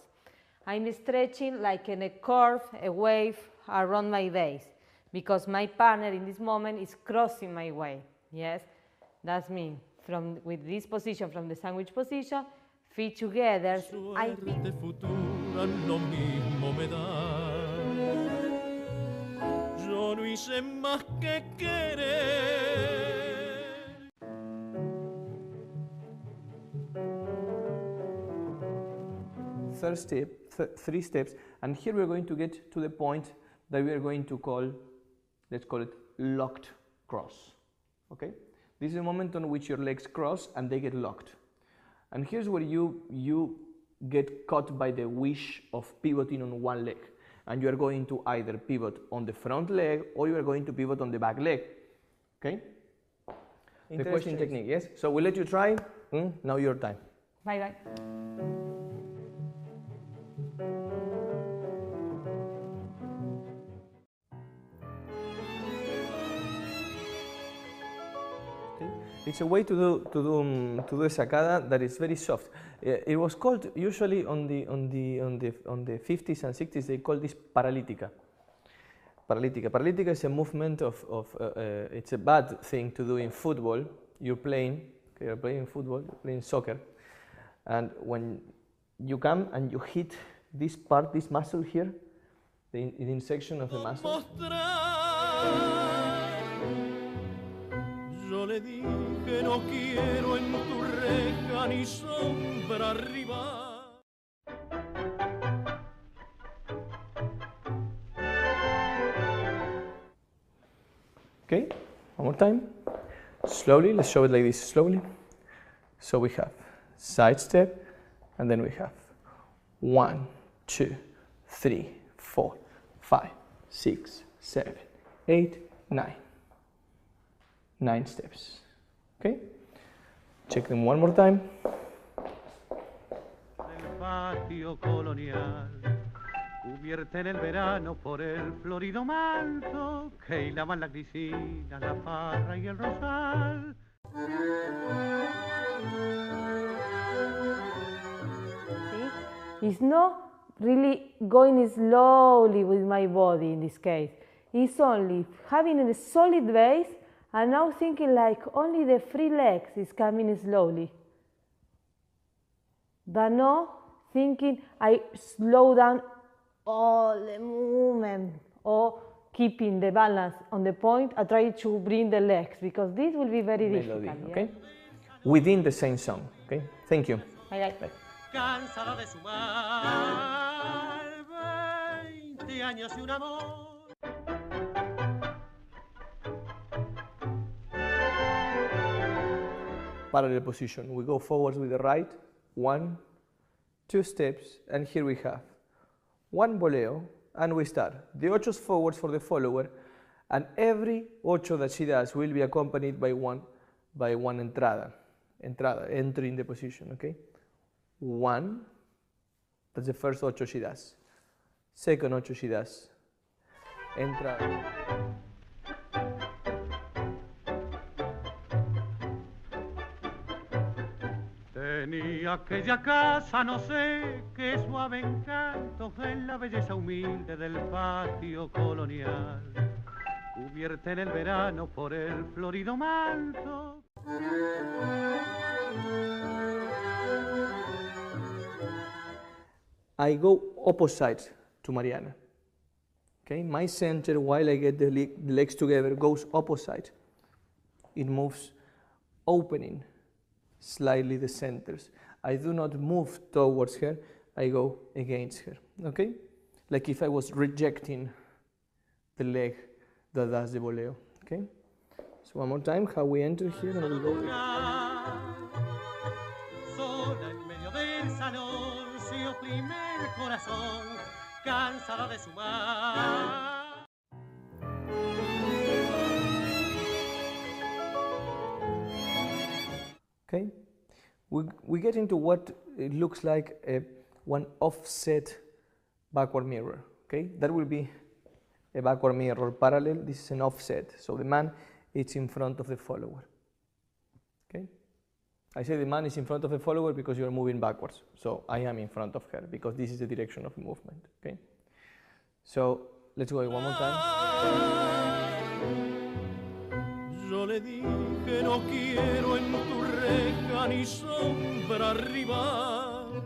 I'm stretching like in a curve, a wave around my base, because my partner in this moment is crossing my way. Yes, that's me. With this position, from the sandwich position, feet together, I Suerte futura lo mismo me da. Yo hice más que querer. Third step, three steps, and here we're going to get to the point that we are going to call, let's call it locked cross. Okay, this is the moment on which your legs cross and they get locked, and here's where you get caught by the wish of pivoting on one leg, and you are going to either pivot on the front leg or you are going to pivot on the back leg. Okay, the question technique, yes. So we'll let you try. Now your time. Bye bye. It's a way to do a sacada that is very soft. It was called usually on the 50s and 60s. They called this paralítica. Paralítica is a movement of it's a bad thing to do in football. You're playing football, you're playing soccer, and when you come and you hit this part, this muscle here, the intersection of the muscle. Yo le dije no quiero en tu reja ni sombra arriba. Okay, one more time. Slowly, let's show it like this, slowly. So we have side step, and then we have 1, 2, 3, 4, 5, 6, 7, 8, 9. 9 steps. Okay? Check them one more time. El patio colonial, cubierta en el verano por el florido manto que hilaban la grisina, la parra y el rosal. It's not really going slowly with my body in this case. It's only having a solid base and now thinking like only the free legs is coming slowly. But no thinking I slow down all the movement or keeping the balance on the point. I try to bring the legs because this will be very difficult. Okay? Yeah? Within the same song. Okay? Thank you. Bye. Cansada de sumar 20 años y un amor. Parallel position. We go forwards with the right, 1, 2 steps, and here we have 1 voleo, and we start. The ochos forwards for the follower, and every ocho that she does will be accompanied by one entrada, entering the position, okay? 1, that's the first ocho she does. Second ocho she does. Entrada. Tenía aquella casa, no sé, qué suave encanto en la belleza humilde del patio colonial, cubierta en el verano por el florido manto. I go opposite to Mariana. Okay, my center, while I get the legs together, goes opposite. It moves opening slightly the centers. I do not move towards her, I go against her. Okay? Like if I was rejecting the leg that does the voleo. Okay? So one more time, how we enter here and we go. Sola en medio del salón se oprime el corazón, cansada de sumar. Okay, we get into what it looks like one offset backward mirror. Okay, that will be a backward mirror parallel. This is an offset, so the man is in front of the follower. Okay, I say the man is in front of the follower because you are moving backwards, so I am in front of her because this is the direction of movement. Okay, so let's go one more time. Yo le dije no quiero en tu reja ni sombra rival,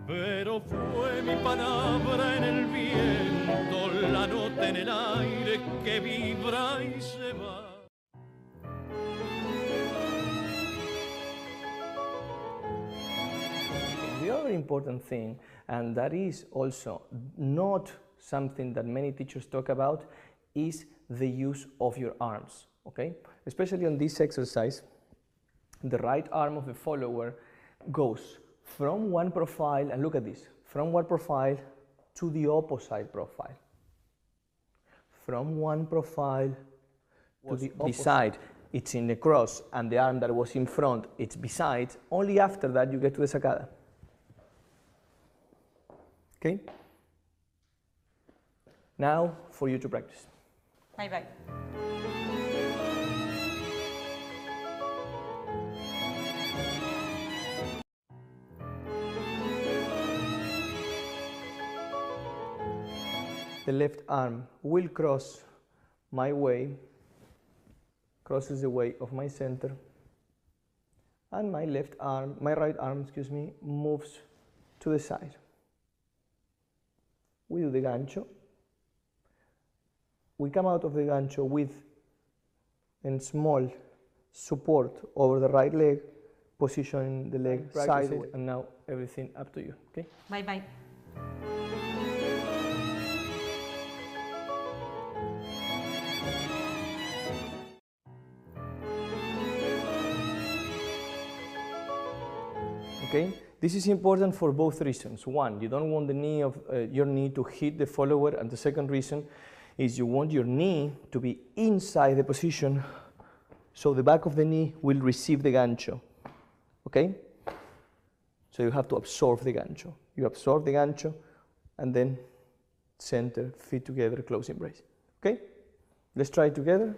pero fue mi palabra en el viento la noche. que vibra y se va. The other important thing, and that is also not something that many teachers talk about, is the use of your arms, okay? Especially on this exercise, the right arm of the follower goes from one profile, and look at this, from one profile to the opposite profile. From one profile to the beside, it's in the cross, and the arm that was in front, it's beside. Only after that you get to the sacada. Okay? Now for you to practice. Bye bye. The left arm will cross my way, crosses the way of my center, and my right arm, excuse me, moves to the side. We do the gancho. We come out of the gancho with a small support over the right leg, position the leg sided, and now everything up to you. Okay? Bye bye. Okay? This is important for both reasons. One, you don't want the knee of your knee to hit the follower, and the second reason is you want your knee to be inside the position, so the back of the knee will receive the gancho. Okay? So you have to absorb the gancho. You absorb the gancho, and then center, feet together, close embrace. Okay? Let's try it together.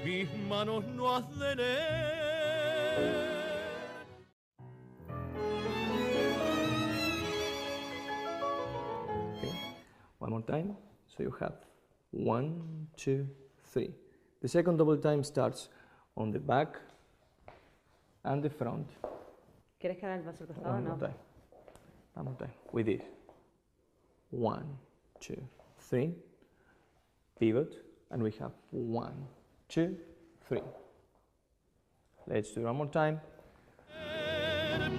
Mis manos no has de leer. Okay. One more time. So you have 1, 2, 3. The second double time starts on the back and the front. ¿Quieres que haga el paso al costado? One more time. One more time. With this. 1, 2, 3. Pivot, and we have 1, 2, 3. Let's do it one more time.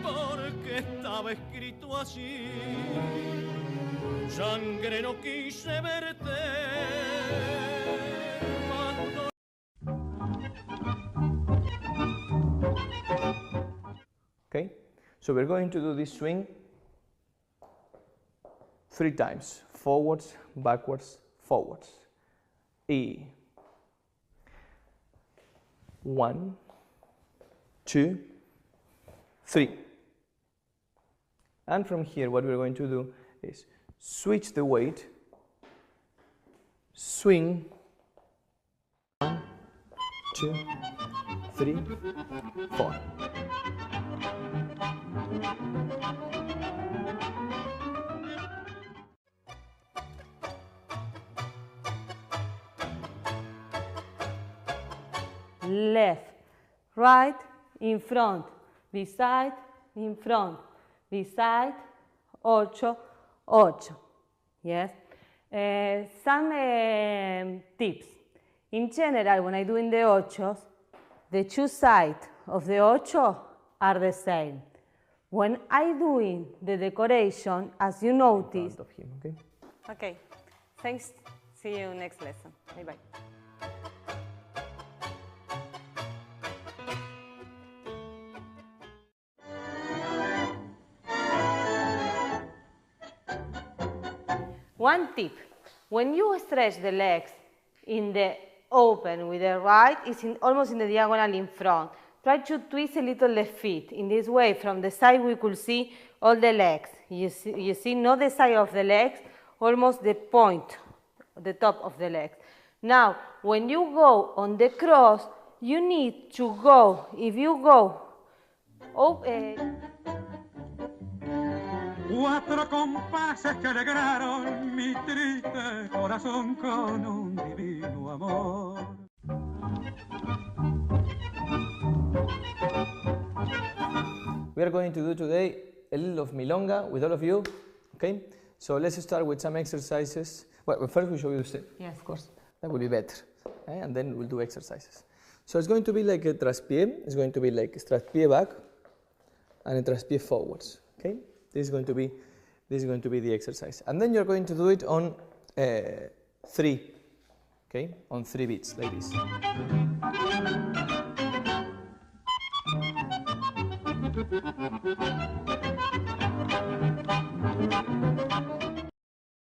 Porque estaba escrito así, sangre no quise verte. Okay, so we're going to do this swing 3 times. Forwards, backwards, forwards. E. 1, 2, 3. And from here, what we're going to do is switch the weight, swing, 1, 2, 3, 4. Left, right, in front, beside, in front, beside, 8, 8. Yes. Some tips. In general, when I do in the 8s, the 2 sides of the 8 are the same. When I doing the decoration, as you notice. Of him, okay? Okay. Thanks. See you next lesson. Bye bye. One tip, when you stretch the legs in the open with the right, it's almost in the diagonal in front. Try to twist a little the feet. In this way, from the side we could see all the legs. You see not the side of the legs, almost the point, the top of the legs. Now, when you go on the cross, you need to go, if you go, open. 4 compases que alegraron mi triste corazón con un divino amor. We are going to do today a little of Milonga with all of you, okay? So let's start with some exercises. Well, first we show you the step. Yes, of course. That will be better, okay? And then we'll do exercises. So it's going to be like a traspié, it's going to be like a traspié back and a traspié forwards, okay? This is going to be the exercise. And then you're going to do it on 3, okay? On 3 beats, like this.